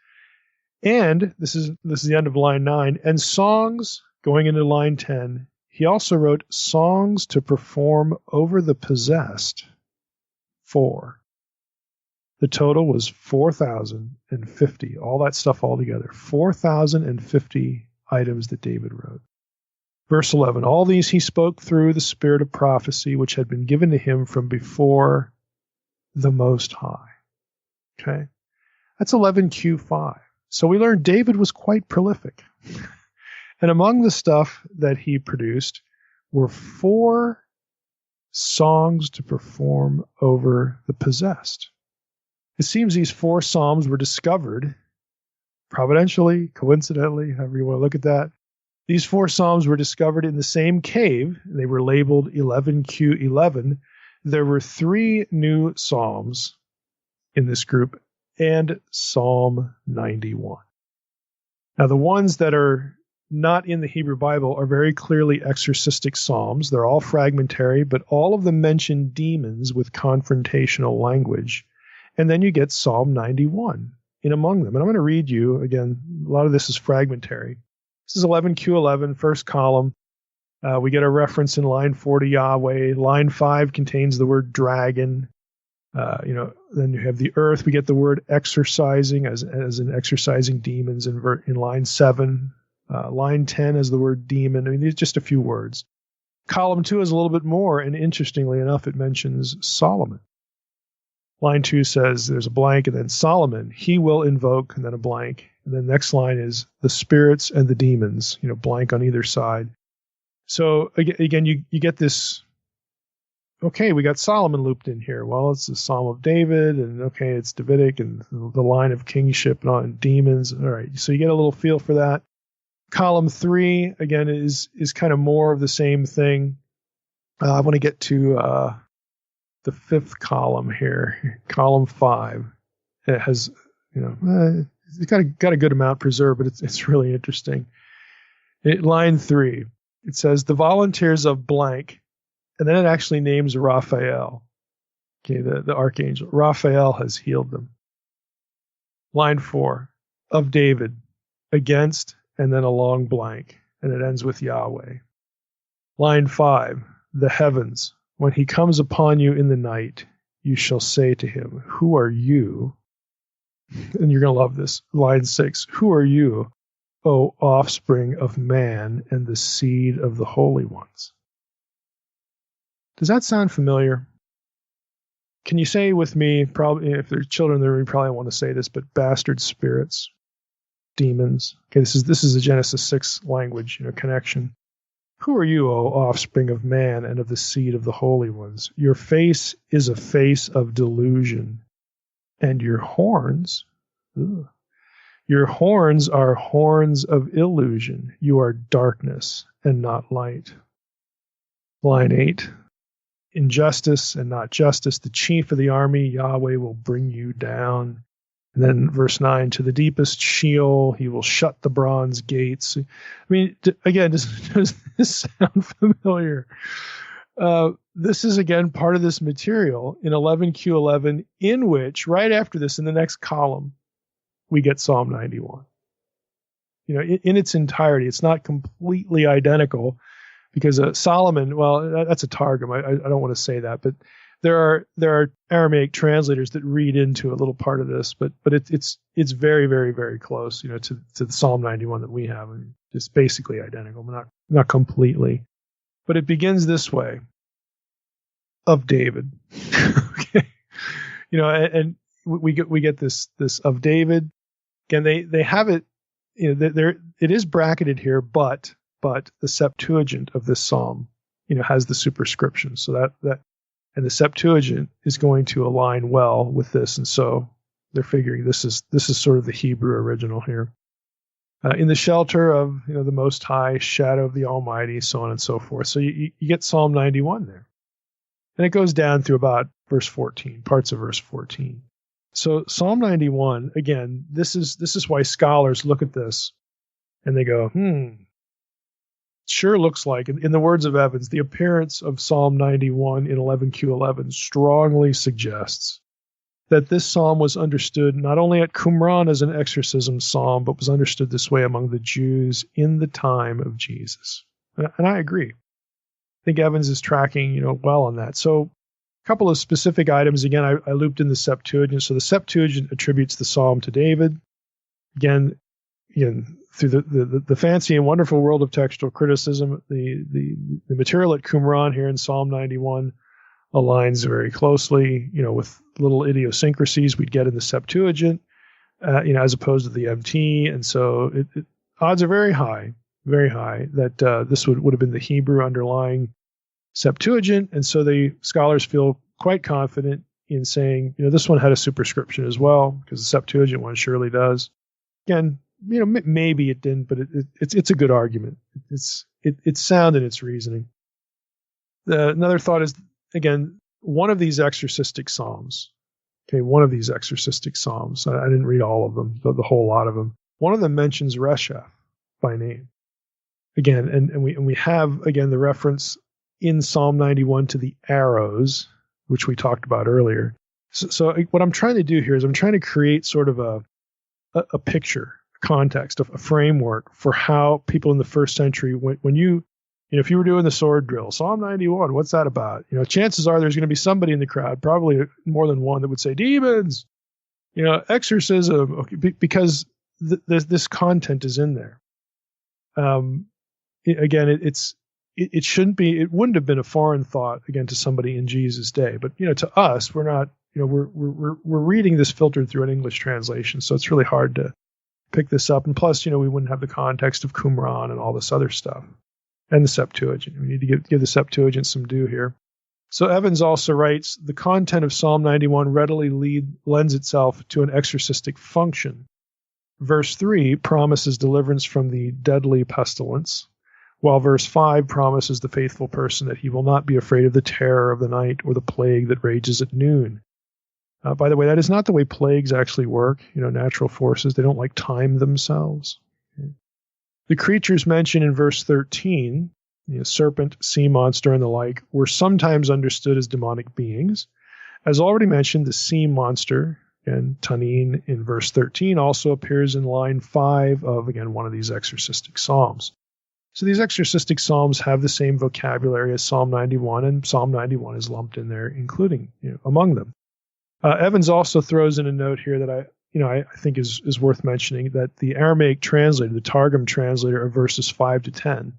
And this is the end of line 9. And songs, going into line 10, he also wrote songs to perform over the possessed, 4. The total was 4,050. All that stuff all together. 4,050 items that David wrote. Verse 11, all these he spoke through the spirit of prophecy, which had been given to him from before the Most High. Okay? That's 11Q5. So we learned David was quite prolific. And among the stuff that he produced were 4 songs to perform over the possessed. It seems these 4 psalms were discovered providentially, coincidentally, however you want to look at that. These 4 psalms were discovered in the same cave. They were labeled 11Q11. There were 3 new psalms in this group and Psalm 91. Now, the ones that are not in the Hebrew Bible are very clearly exorcistic psalms. They're all fragmentary, but all of them mention demons with confrontational language. And then you get Psalm 91 in among them. And I'm going to read you, again, a lot of this is fragmentary. This is 11Q11, first column. We get a reference in line 4 to Yahweh. Line 5 contains the word dragon. Then you have the earth. We get the word exorcising as in exorcising demons in line 7. Line 10 is the word demon. I mean, these are just a few words. Column 2 is a little bit more, and interestingly enough, it mentions Solomon. Line 2 says there's a blank, and then Solomon, he will invoke, and then a blank. And then the next line is the spirits and the demons, blank on either side. So again, you get this, okay, we got Solomon looped in here. Well, it's the Psalm of David, and okay, it's Davidic, and the line of kingship and demons. All right, so you get a little feel for that. Column 3, again, is kind of more of the same thing. I want to get to the 5th column here, column 5. It has, it's got a good amount preserved, but it's really interesting. Line 3, it says the volunteers of blank, and then it actually names Raphael. Okay, the archangel. Raphael has healed them. Line 4, of David, against, and then a long blank, and it ends with Yahweh. Line 5, the heavens, when he comes upon you in the night, you shall say to him, who are you? And you're going to love this. Line 6, who are you, O offspring of man and the seed of the holy ones? Does that sound familiar? Can you say with me, probably if there's children there, we probably want to say this, but bastard spirits, demons. Okay, this is a Genesis 6 language, connection. Who are you, O offspring of man and of the seed of the holy ones? Your face is a face of delusion, and your horns, your horns are horns of illusion. You are darkness and not light. Line 8, injustice and not justice. The chief of the army, Yahweh, will bring you down. And then verse 9, to the deepest Sheol, he will shut the bronze gates. I mean, again, does this sound familiar? This is, again, part of this material in 11Q11, in which, right after this, in the next column, we get Psalm 91. In its entirety. It's not completely identical because Solomon, well, that's a Targum. I don't want to say that, but there are Aramaic translators that read into a little part of this, but it's very, very, very close, to the Psalm 91 that we have. It's basically identical, but not completely. But it begins this way: of David. Okay, and we get this of David. Again, they have it. It is bracketed here, but the Septuagint of this psalm, has the superscription, so that. And the Septuagint is going to align well with this, and so they're figuring this is sort of the Hebrew original here. In the shelter of the Most High, shadow of the Almighty, so on and so forth. So you get Psalm 91 there, and it goes down through about verse 14, parts of verse 14. So Psalm 91, again, this is why scholars look at this and they go, sure looks like, in the words of Evans, the appearance of Psalm 91 in 11Q11 strongly suggests that this psalm was understood not only at Qumran as an exorcism psalm, but was understood this way among the Jews in the time of Jesus. And I agree. I think Evans is tracking, well on that. So a couple of specific items. Again, I looped in the Septuagint. So the Septuagint attributes the psalm to David. Again, through the fancy and wonderful world of textual criticism, the material at Qumran here in Psalm 91 aligns very closely, with little idiosyncrasies we'd get in the Septuagint, as opposed to the MT. And so odds are very high that this would have been the Hebrew underlying Septuagint. And so the scholars feel quite confident in saying, this one had a superscription as well, because the Septuagint one surely does. Again, maybe it didn't, but it's a good argument. It's sound in its reasoning. Another thought is, again, one of these exorcistic psalms. Okay, one of these exorcistic psalms. I didn't read all of them, the whole lot of them. one of them mentions Rasef by name. Again, and we have, again, the reference in Psalm 91 to the arrows, which we talked about earlier. So what I'm trying to do here is I'm trying to create sort of a picture, a context, a framework for how people in the first century, when you know, if you were doing the sword drill, Psalm 91, what's that about? You know, chances are there's going to be somebody in the crowd, probably more than one, that would say demons, you know, exorcism, okay, because this content is in there. Again, it shouldn't be, it wouldn't have been a foreign thought, again, to somebody in Jesus' day. But, you know, to us, we're not, you know, we're reading this filtered through an English translation, so it's really hard to pick this up. And plus, you know, we wouldn't have the context of Qumran and all this other stuff, and the Septuagint. We need to give the Septuagint some due here. So Evans also writes, the content of Psalm 91 readily lends itself to an exorcistic function. Verse 3 promises deliverance from the deadly pestilence, while verse 5 promises the faithful person that he will not be afraid of the terror of the night or the plague that rages at noon. By the way, that is not the way plagues actually work. You know, natural forces, they don't like time themselves. Okay. The creatures mentioned in verse 13, you know, serpent, sea monster, and the like, were sometimes understood as demonic beings. As already mentioned, the sea monster, and Tanin in verse 13, also appears in line 5 of, again, one of these exorcistic psalms. So these exorcistic psalms have the same vocabulary as Psalm 91, and Psalm 91 is lumped in there, including, you know, among them. Evans also throws in a note here that I think is worth mentioning, that the Aramaic translator, the Targum translator of verses 5 to 10,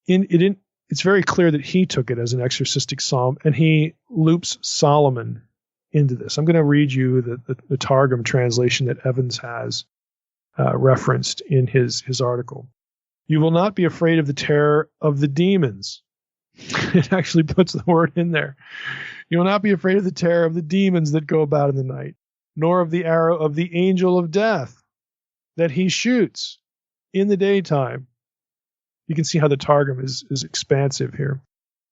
it's very clear that he took it as an exorcistic psalm, and he loops Solomon into this. I'm going to read you the Targum translation that Evans has referenced in his article. You will not be afraid of the terror of the demons. It actually puts the word in there. You will not be afraid of the terror of the demons that go about in the night, nor of the arrow of the angel of death that he shoots in the daytime. You can see how the Targum is expansive here.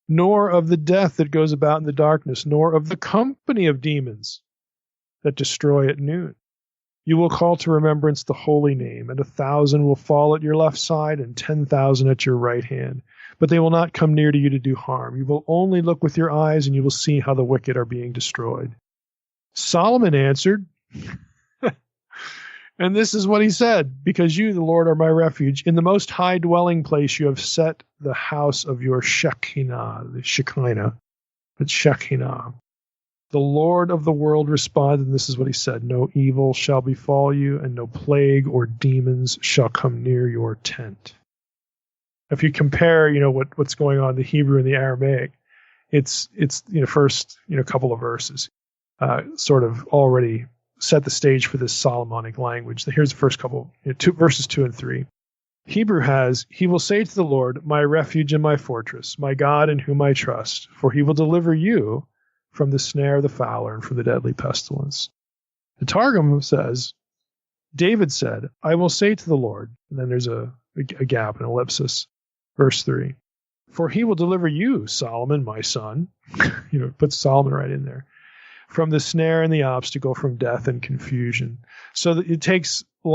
Nor of the death that goes about in the darkness, nor of the company of demons that destroy at noon. You will call to remembrance the holy name, and 1,000 will fall at your left side and 10,000 at your right hand. But they will not come near to you to do harm. You will only look with your eyes, and you will see how the wicked are being destroyed. Solomon answered, and this is what he said, because you, the Lord, are my refuge. In the most high dwelling place you have set the house of your Shekinah, the Shekinah, but Shekinah. The Lord of the world responded, and this is what he said, no evil shall befall you, and no plague or demons shall come near your tent. If you compare, you know, what's going on in the Hebrew and the Aramaic, it's you know, first, you know, couple of verses sort of already set the stage for this Solomonic language. Here's the first couple, you know, verses 2 and 3. Hebrew has, he will say to the Lord, my refuge and my fortress, my God in whom I trust, for he will deliver you from the snare of the fowler and from the deadly pestilence. The Targum says, David said, I will say to the Lord, and then there's a gap, an ellipsis, verse 3, for he will deliver you, Solomon, my son, you know, put Solomon right in there, from the snare and the obstacle, from death and confusion. So that it takes the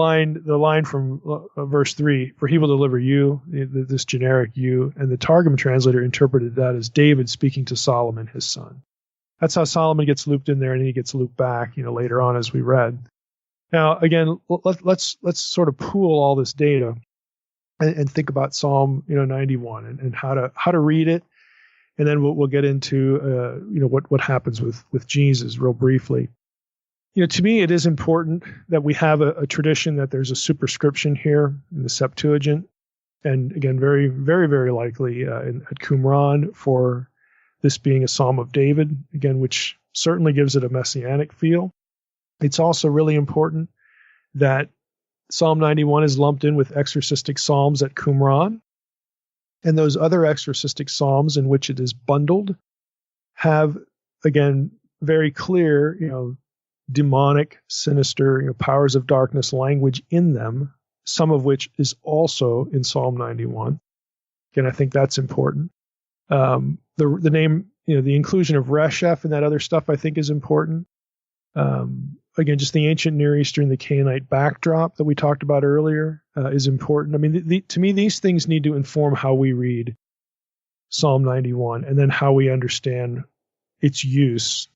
line from verse 3, for he will deliver you, this generic you, and the Targum translator interpreted that as David speaking to Solomon, his son. That's how Solomon gets looped in there, and he gets looped back, you know, later on as we read. Now, again, let's sort of pool all this data and think about Psalm, you know, 91 and how to read it, and then we'll get into you know, what happens with Jesus real briefly. You know, to me, it is important that we have a tradition that there's a superscription here in the Septuagint, and again, very, very, very likely at Qumran for this being a Psalm of David, again, which certainly gives it a messianic feel. It's also really important that Psalm 91 is lumped in with exorcistic psalms at Qumran, and those other exorcistic psalms in which it is bundled have, again, very clear, you know, demonic, sinister, you know, powers of darkness language in them, some of which is also in Psalm 91. Again, I think that's important. The name, you know, the inclusion of Rasef and that other stuff, I think, is important. again, just the ancient Near Eastern, the Canaanite backdrop that we talked about earlier is important. I mean, to me, these things need to inform how we read Psalm 91 and then how we understand its use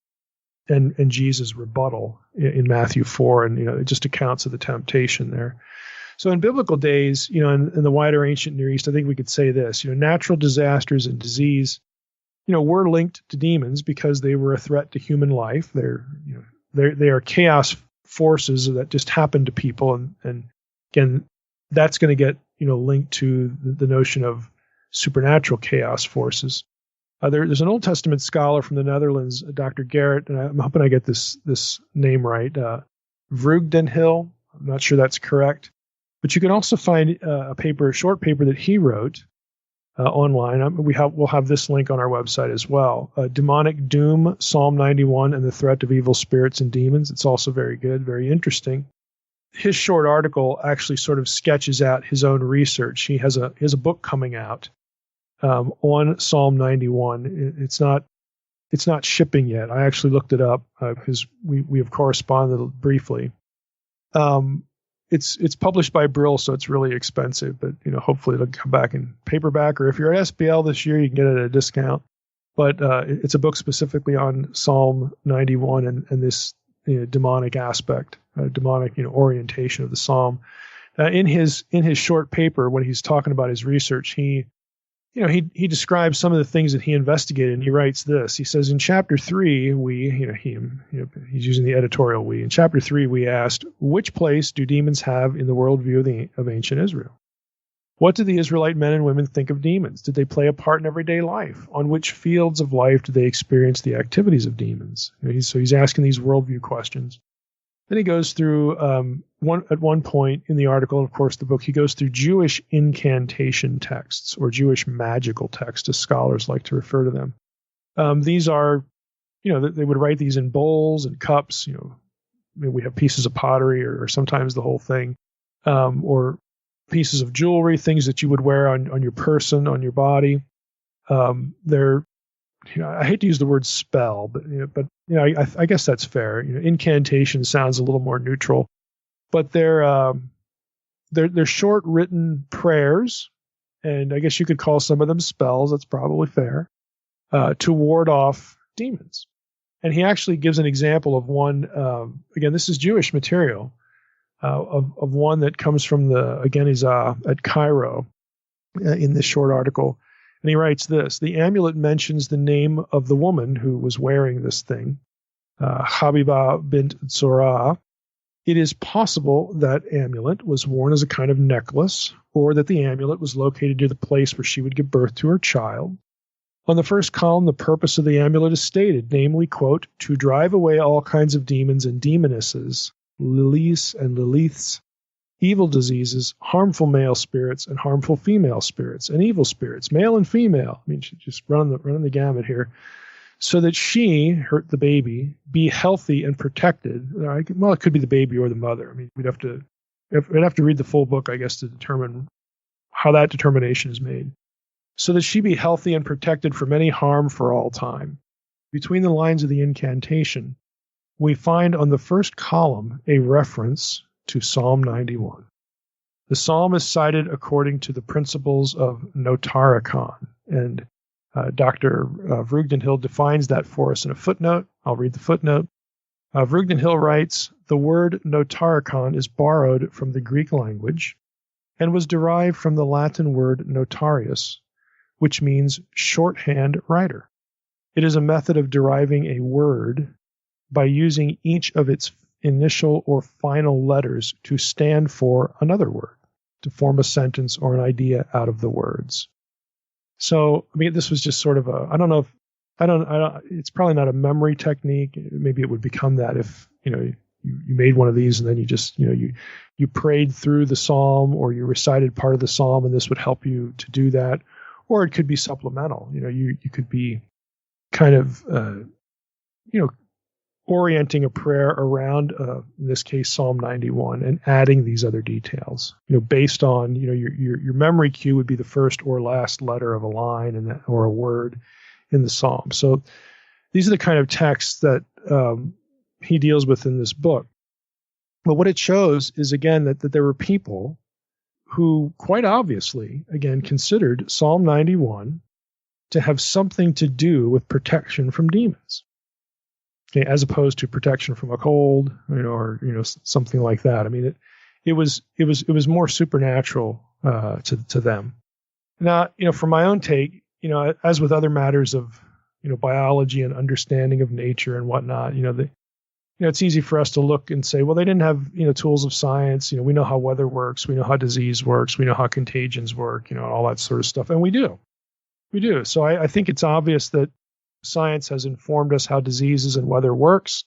and Jesus' rebuttal in Matthew 4, and just accounts of the temptation there. So in biblical days, in the wider ancient Near East, I think we could say this: natural disasters and disease, were linked to demons because they were a threat to human life. They are chaos forces that just happen to people, and again, that's going to get linked to the notion of supernatural chaos forces. There's an Old Testament scholar from the Netherlands, Dr. Gerrit, and I'm hoping I get this name right, Vreugdenhil. I'm not sure that's correct, but you can also find a short paper that he wrote online. We'll have this link on our website as well. Demonic Doom, Psalm 91, and the Threat of Evil Spirits and Demons. It's also very good, very interesting. His short article actually sort of sketches out his own research. He has a book coming out on Psalm 91. It's not shipping yet. I actually looked it up because we have corresponded briefly. It's published by Brill, so it's really expensive, but hopefully it'll come back in paperback, or if you're at SBL this year, you can get it at a discount. But it's a book specifically on Psalm 91 and this demonic aspect, demonic orientation of the psalm. In his short paper, when he's talking about his research, he describes some of the things that he investigated, and he writes this. He says, in chapter 3, he's using the editorial we. In chapter 3, we asked, which place do demons have in the worldview of ancient Israel? What did the Israelite men and women think of demons? Did they play a part in everyday life? On which fields of life did they experience the activities of demons? So he's asking these worldview questions. Then he goes through, at one point in the article, of course, the book, he goes through Jewish incantation texts, or Jewish magical texts, as scholars like to refer to them. These are, they would write these in bowls and cups. We have pieces of pottery or sometimes the whole thing, or pieces of jewelry, things that you would wear on your person, on your body. They're, I hate to use the word spell, but I guess that's fair. Incantation sounds a little more neutral, but they're short written prayers, and I guess you could call some of them spells. That's probably fair, to ward off demons. And he actually gives an example of one. Again, this is Jewish material, of one that comes from the Genizah at Cairo in this short article. And he writes this: the amulet mentions the name of the woman who was wearing this thing, Habibah bint Zorah. It is possible that amulet was worn as a kind of necklace, or that the amulet was located near the place where she would give birth to her child. On the first column, the purpose of the amulet is stated, namely, quote, to drive away all kinds of demons and demonesses, lilies and liliths, evil diseases, harmful male spirits, and harmful female spirits, and evil spirits, male and female. I mean, just running the gamut here, so that she, the baby, be healthy and protected. Well, it could be the baby or the mother. I mean, we'd have to read the full book, I guess, to determine how that determination is made. So that she be healthy and protected from any harm for all time. Between the lines of the incantation, we find on the first column a reference to Psalm 91. The psalm is cited according to the principles of notarikon, and Dr. Vreugdenhil defines that for us in a footnote. I'll read the footnote. Vreugdenhil writes, the word notarikon is borrowed from the Greek language and was derived from the Latin word notarius, which means shorthand writer. It is a method of deriving a word by using each of its initial or final letters to stand for another word, to form a sentence or an idea out of the words. So, I mean, this was just sort of it's probably not a memory technique. Maybe it would become that if, you made one of these and then you just, you prayed through the psalm, or you recited part of the psalm, and this would help you to do that. Or it could be supplemental. You could be kind of, orienting a prayer around, in this case, Psalm 91, and adding these other details, based on, your memory cue would be the first or last letter of a line or a word in the Psalm. So these are the kind of texts that he deals with in this book. But what it shows is, again, that there were people who quite obviously, again, considered Psalm 91 to have something to do with protection from demons, okay, as opposed to protection from a cold, or something like that. I mean, it was more supernatural to them. Now, from my own take, as with other matters of biology and understanding of nature and whatnot, it's easy for us to look and say, well, they didn't have tools of science. We know how weather works, we know how disease works, we know how contagions work, all that sort of stuff, and we do. So I think it's obvious that science has informed us how diseases and weather works.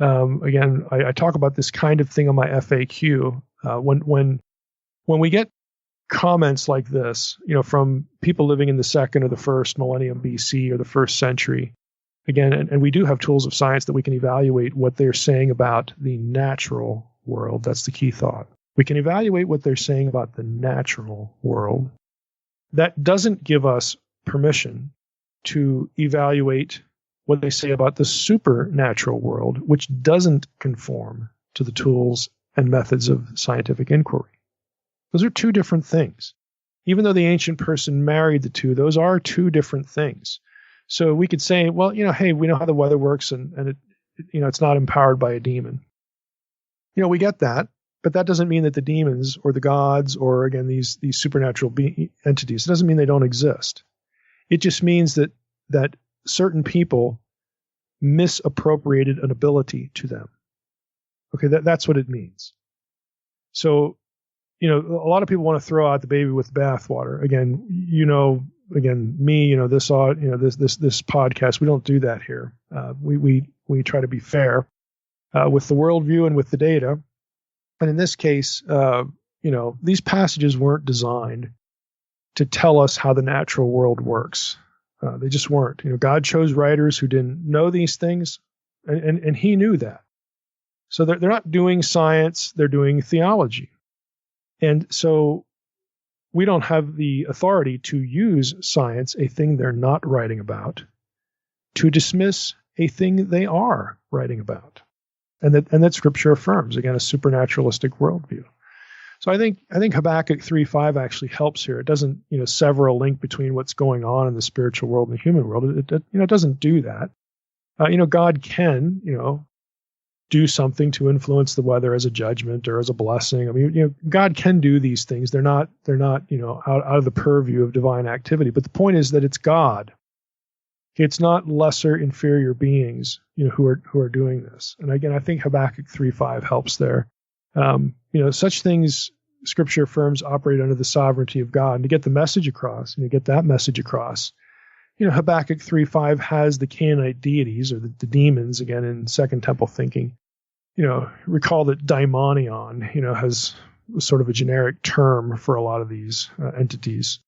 Again, I talk about this kind of thing on my FAQ. When we get comments like this, from people living in the second or the first millennium BC or the first century, again, and we do have tools of science that we can evaluate what they're saying about the natural world. That's the key thought. We can evaluate what they're saying about the natural world. That doesn't give us permission to evaluate what they say about the supernatural world, which doesn't conform to the tools and methods of scientific inquiry. Those are two different things. Even though the ancient person married the two, those are two different things. So we could say, well, hey, we know how the weather works, and it's not empowered by a demon. We get that, but that doesn't mean that the demons or the gods or, again, these supernatural entities, it doesn't mean they don't exist. It just means that certain people misappropriated an ability to them. Okay, that's what it means. So, a lot of people want to throw out the baby with the bathwater. Again, me, this podcast, we don't do that here. We try to be fair with the worldview and with the data. And in this case, these passages weren't designed to tell us how the natural world works. They just weren't. God chose writers who didn't know these things, and he knew that. So they're not doing science, they're doing theology. And so we don't have the authority to use science, a thing they're not writing about, to dismiss a thing they are writing about. And that Scripture affirms, again, a supernaturalistic worldview. So I think Habakkuk 3:5 actually helps here. It doesn't, sever a link between what's going on in the spiritual world and the human world. It doesn't do that. God can, do something to influence the weather as a judgment or as a blessing. I mean, God can do these things. They're not, out of the purview of divine activity. But the point is that it's God. It's not lesser, inferior beings, who are doing this. And again, I think Habakkuk 3:5 helps there. Such things, Scripture affirms, operate under the sovereignty of God. And to get the message across, get that message across, Habakkuk 3:5 has the Canaanite deities, or the demons, again, in Second Temple thinking. Recall that daimonion, has sort of a generic term for a lot of these entities.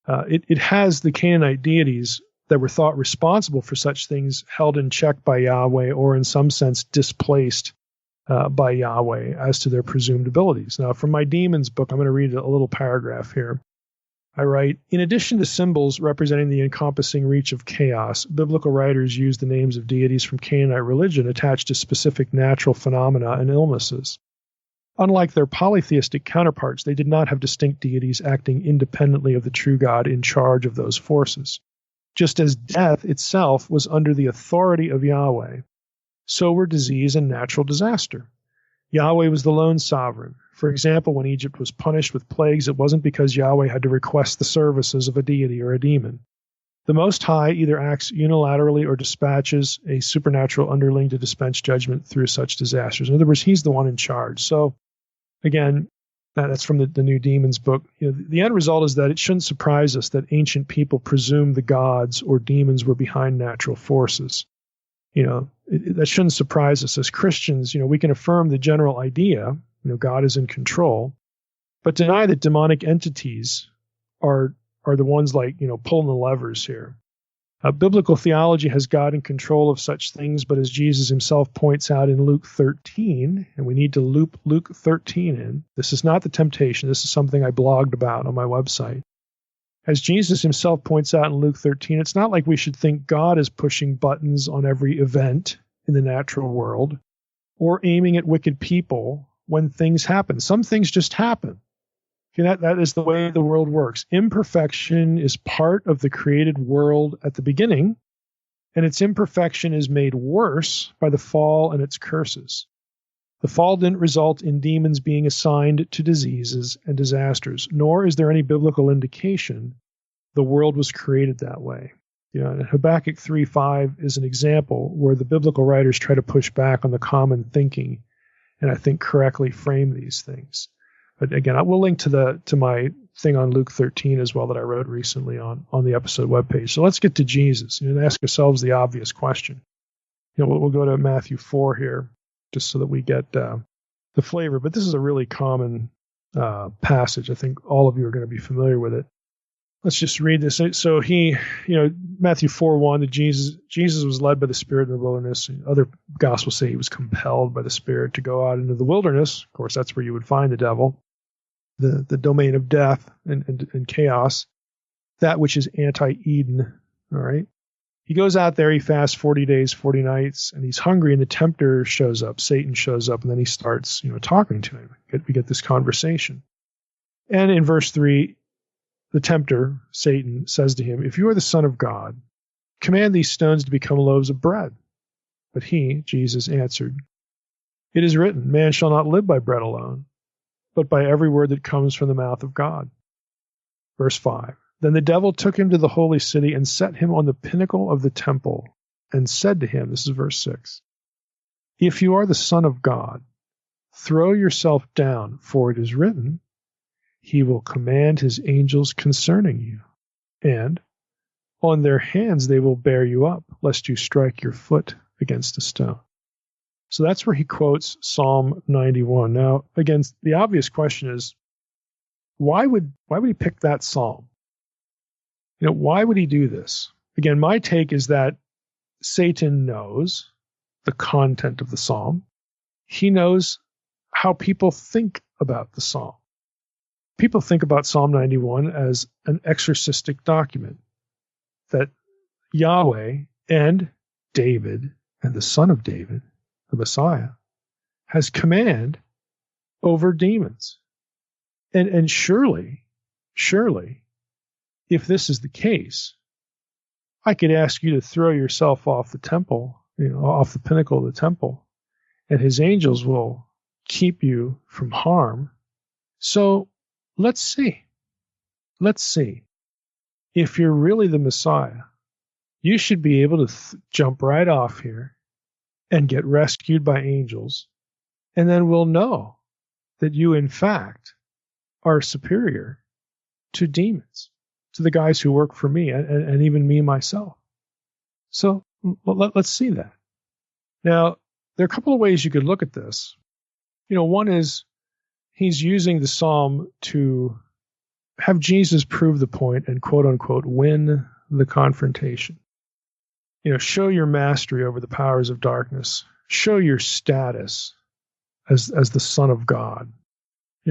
It has the Canaanite deities that were thought responsible for such things held in check by Yahweh, or in some sense displaced by Yahweh as to their presumed abilities. Now, from my demons book, I'm going to read a little paragraph here. I write, in addition to symbols representing the encompassing reach of chaos, biblical writers use the names of deities from Canaanite religion attached to specific natural phenomena and illnesses. Unlike their polytheistic counterparts, they did not have distinct deities acting independently of the true God in charge of those forces. Just as death itself was under the authority of Yahweh, so were disease and natural disaster. Yahweh was the lone sovereign. For example, when Egypt was punished with plagues, it wasn't because Yahweh had to request the services of a deity or a demon. The Most High either acts unilaterally or dispatches a supernatural underling to dispense judgment through such disasters. In other words, he's the one in charge. So, again, that's from the New Demons book. The end result is that it shouldn't surprise us that ancient people presumed the gods or demons were behind natural forces. That shouldn't surprise us. As Christians, we can affirm the general idea, God is in control, but deny that demonic entities are the ones pulling the levers here. Biblical theology has God in control of such things, but as Jesus himself points out in Luke 13, and we need to loop Luke 13 in, this is not the temptation, this is something I blogged about on my website. As Jesus himself points out in Luke 13, it's not like we should think God is pushing buttons on every event in the natural world or aiming at wicked people when things happen. Some things just happen. Okay, that is the way the world works. Imperfection is part of the created world at the beginning, and its imperfection is made worse by the fall and its curses. The fall didn't result in demons being assigned to diseases and disasters, nor is there any biblical indication the world was created that way. And Habakkuk 3:5 is an example where the biblical writers try to push back on the common thinking and I think correctly frame these things. But again, I will link to my thing on Luke 13 as well that I wrote recently on the episode webpage. So let's get to Jesus and ask ourselves the obvious question. We'll go to Matthew 4 here just so that we get the flavor. But this is a really common passage. I think all of you are going to be familiar with it. Let's just read this. So Matthew 4:1, that Jesus was led by the Spirit in the wilderness. Other gospels say he was compelled by the Spirit to go out into the wilderness. Of course, that's where you would find the devil, the domain of death and chaos, that which is anti-Eden. All right. He goes out there, he fasts 40 days, 40 nights, and he's hungry, and the tempter shows up. Satan shows up, and then he starts, talking to him. We get this conversation. And in verse 3, the tempter, Satan, says to him, "If you are the Son of God, command these stones to become loaves of bread." But he, Jesus, answered, "It is written, man shall not live by bread alone, but by every word that comes from the mouth of God." Verse 5, then the devil took him to the holy city and set him on the pinnacle of the temple and said to him, this is verse 6, "If you are the Son of God, throw yourself down, for it is written, he will command his angels concerning you, and on their hands they will bear you up, lest you strike your foot against a stone." So that's where he quotes Psalm 91. Now, again, the obvious question is, why would he pick that psalm? Why would he do this? Again, my take is that Satan knows the content of the psalm. He knows how people think about the psalm. People think about Psalm 91 as an exorcistic document, that Yahweh and David and the Son of David, the Messiah, has command over demons. And surely, if this is the case, I could ask you to throw yourself off the temple, off the pinnacle of the temple, and his angels will keep you from harm. So let's see. If you're really the Messiah, you should be able to jump right off here and get rescued by angels, and then we'll know that you, in fact, are superior to demons, to the guys who work for me and even me myself. So let's see that. Now, there are a couple of ways you could look at this. One is he's using the psalm to have Jesus prove the point and quote unquote win the confrontation. Show your mastery over the powers of darkness. Show your status as the Son of God.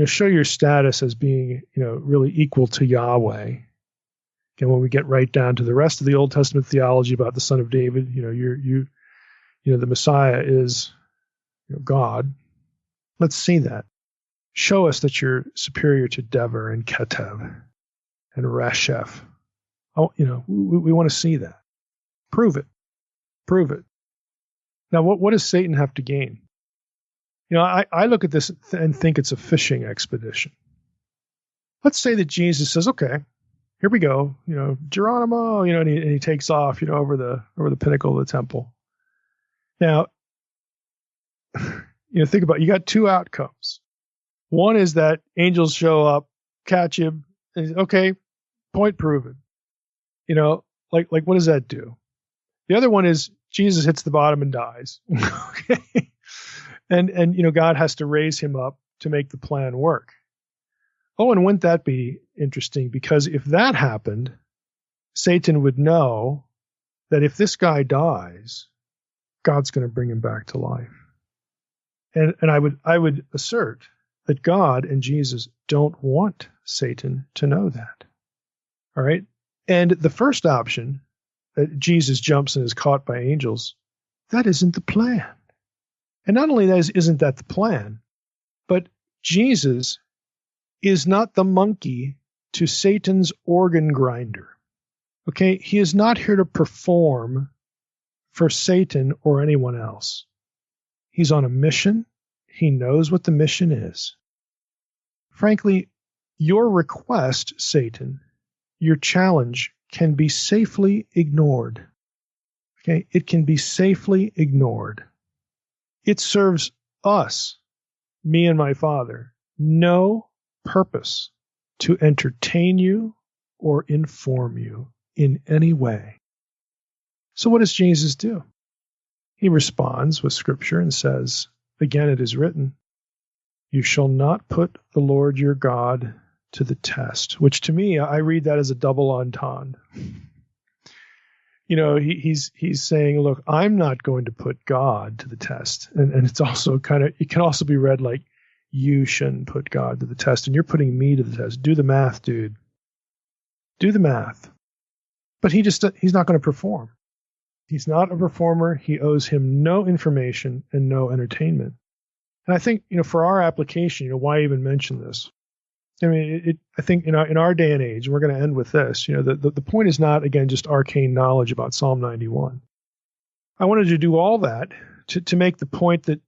Show your status as being, really equal to Yahweh. Again, when we get right down to the rest of the Old Testament theology about the Son of David, the Messiah is God. Let's see that. Show us that you're superior to Dever and Ketev and Rasef. We want to see that. Prove it. Now, what does Satan have to gain? I look at this and think it's a fishing expedition. Let's say that Jesus says, "Okay, here we go. Geronimo," and he takes off, over the pinnacle of the temple. Now, think about it. You got two outcomes. One is that angels show up, catch him, and okay, point proven. Like what does that do? The other one is Jesus hits the bottom and dies. Okay. And God has to raise him up to make the plan work. Oh, and wouldn't that be interesting? Because if that happened, Satan would know that if this guy dies, God's going to bring him back to life. And I would assert that God and Jesus don't want Satan to know that. All right? And the first option, that Jesus jumps and is caught by angels, that isn't the plan. And not only isn't that the plan, but Jesus is not the monkey to Satan's organ grinder. Okay, he is not here to perform for Satan or anyone else. He's on a mission. He knows what the mission is. Frankly, your request, Satan, your challenge, can be safely ignored. Okay, it can be safely ignored. It serves us, me and my Father, no purpose to entertain you or inform you in any way. So what does Jesus do? He responds with Scripture and says, again, it is written, you shall not put the Lord your God to the test, which to me, I read that as a double entendre. You know, he's saying, look, I'm not going to put God to the test. And it's also it can also be read like, you shouldn't put God to the test, and you're putting me to the test. Do the math, dude. Do the math. But he's not going to perform. He's not a performer. He owes him no information and no entertainment. And I think, for our application, why even mention this? I mean, I think in our day and age, and we're going to end with this, the point is not, again, just arcane knowledge about Psalm 91. I wanted to do all that to make the point that,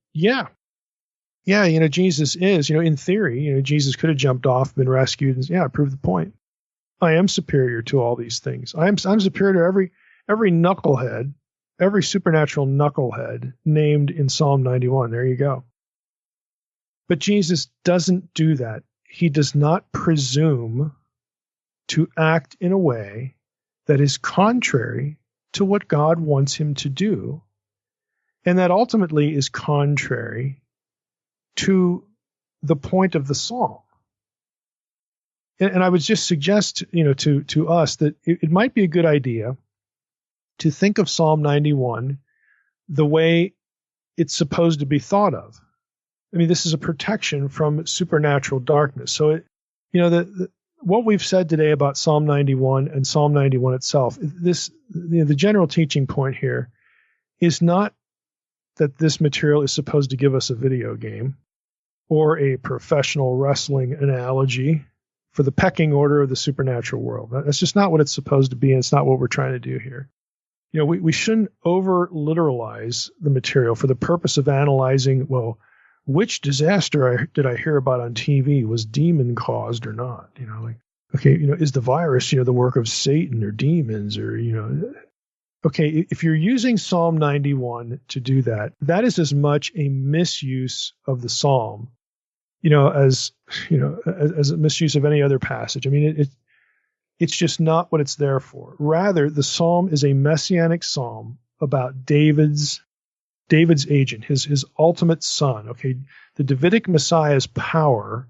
Jesus is, in theory, Jesus could have jumped off, been rescued, and prove the point. I am superior to all these things. I'm superior to every knucklehead, every supernatural knucklehead named in Psalm 91. There you go. But Jesus doesn't do that. He does not presume to act in a way that is contrary to what God wants him to do, and that ultimately is contrary to the point of the psalm. And I would just suggest, to us that it might be a good idea to think of Psalm 91 the way it's supposed to be thought of. I mean, this is a protection from supernatural darkness. So, what we've said today about Psalm 91 and Psalm 91 itself, the general teaching point here is not that this material is supposed to give us a video game or a professional wrestling analogy for the pecking order of the supernatural world. That's just not what it's supposed to be, and it's not what we're trying to do here. We shouldn't over-literalize the material for the purpose of analyzing, which disaster did I hear about on TV? Was demon caused or not? Is the virus, the work of Satan or demons or, okay, if you're using Psalm 91 to do that, that is as much a misuse of the Psalm, as a misuse of any other passage. I mean, it's just not what it's there for. Rather, the Psalm is a messianic psalm about David's agent, his ultimate son, okay, the Davidic Messiah's power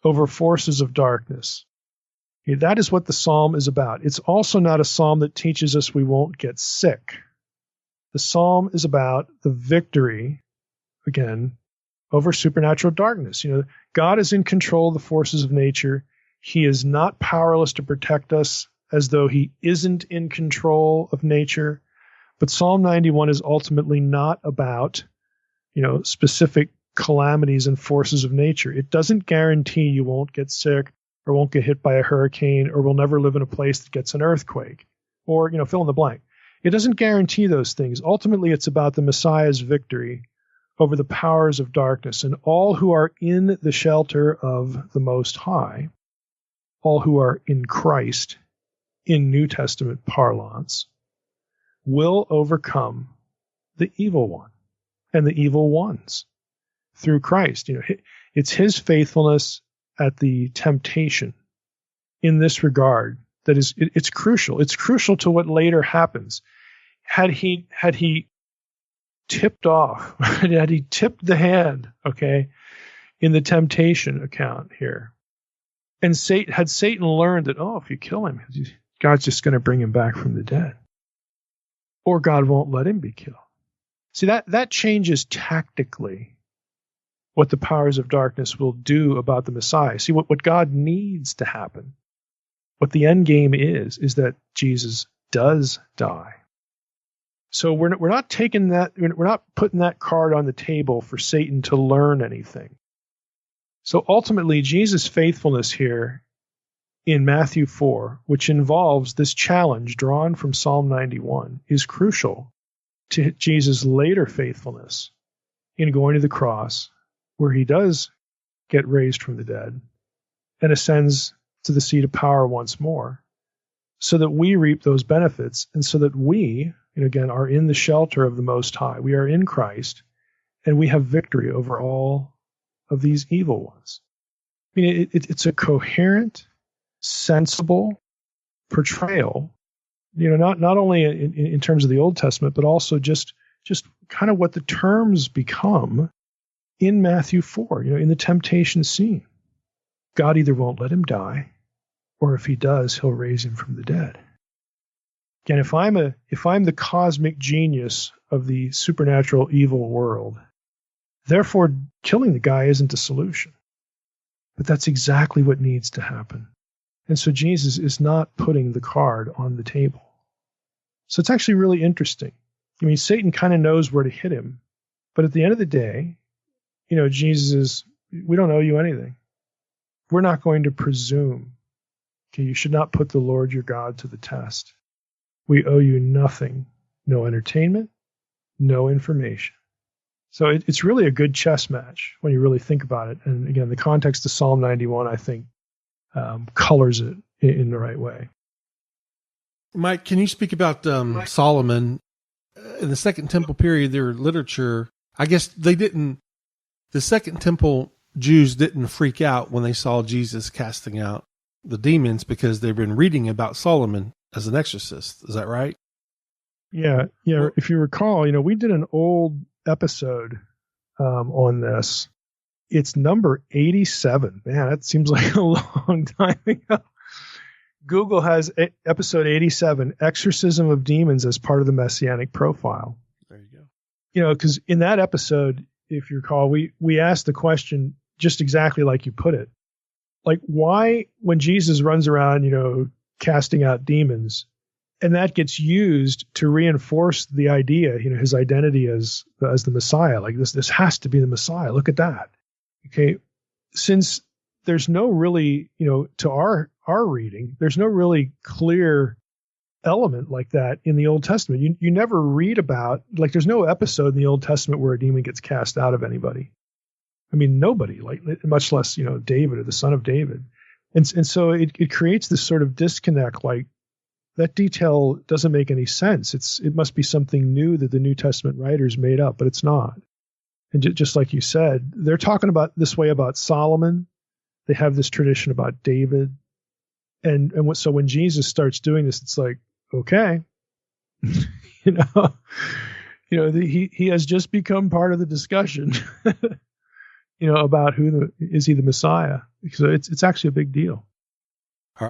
over forces of darkness. Okay, that is what the psalm is about. It's also not a psalm that teaches us we won't get sick. The psalm is about the victory, again, over supernatural darkness. God is in control of the forces of nature. He is not powerless to protect us as though he isn't in control of nature. But Psalm 91 is ultimately not about, specific calamities and forces of nature. It doesn't guarantee you won't get sick or won't get hit by a hurricane or will never live in a place that gets an earthquake or, fill in the blank. It doesn't guarantee those things. Ultimately, it's about the Messiah's victory over the powers of darkness, and all who are in the shelter of the Most High, all who are in Christ, in New Testament parlance, will overcome the evil one and the evil ones through Christ. It's his faithfulness at the temptation in this regard that is, it's crucial. It's crucial to what later happens. Had he tipped off, had he tipped the hand, okay, in the temptation account here, and had Satan learned that, if you kill him, God's just going to bring him back from the dead, or God won't let him be killed. See, that changes tactically what the powers of darkness will do about the Messiah. See, what God needs to happen, what the end game is that Jesus does die. So we're not taking that, we're not putting that card on the table for Satan to learn anything. So ultimately, Jesus' faithfulness here in Matthew 4, which involves this challenge drawn from Psalm 91, is crucial to Jesus' later faithfulness in going to the cross, where he does get raised from the dead and ascends to the seat of power once more, so that we reap those benefits, and so that we, again, are in the shelter of the Most High. We are in Christ, and we have victory over all of these evil ones. I mean, it's a coherent, sensible portrayal, not only in terms of the Old Testament, but also just kind of what the terms become in Matthew 4, in the temptation scene. God either won't let him die, or if he does, he'll raise him from the dead. Again, if I'm the cosmic genius of the supernatural evil world, therefore killing the guy isn't a solution. But that's exactly what needs to happen. And so Jesus is not putting the card on the table. So it's actually really interesting. I mean, Satan kind of knows where to hit him. But at the end of the day, Jesus is, we don't owe you anything. We're not going to presume. Okay, you should not put the Lord your God to the test. We owe you nothing. No entertainment, no information. So it's really a good chess match when you really think about it. And again, the context of Psalm 91, I think, colors it in the right way. Mike, can you speak about Solomon? In the Second Temple period, their literature, I guess the Second Temple Jews didn't freak out when they saw Jesus casting out the demons because they've been reading about Solomon as an exorcist. Is that right? Yeah. If you recall, we did an old episode on this. It's number 87. Man, that seems like a long time ago. Google has episode 87, Exorcism of Demons, as part of the Messianic profile. There you go. Because in that episode, if you recall, we asked the question just exactly like you put it. Like, why, when Jesus runs around, casting out demons, and that gets used to reinforce the idea, his identity as the Messiah. Like, this has to be the Messiah. Look at that. Okay, since there's no really, to our reading, there's no really clear element like that in the Old Testament. You never read about, like, there's no episode in the Old Testament where a demon gets cast out of anybody. I mean, nobody, like, much less, David or the son of David. And so it creates this sort of disconnect, like, that detail doesn't make any sense. It must be something new that the New Testament writers made up, but it's not. And just like you said, they're talking about this way about Solomon. They have this tradition about David. And so when Jesus starts doing this, it's like, okay, he has just become part of the discussion, about is he the Messiah? So it's actually a big deal.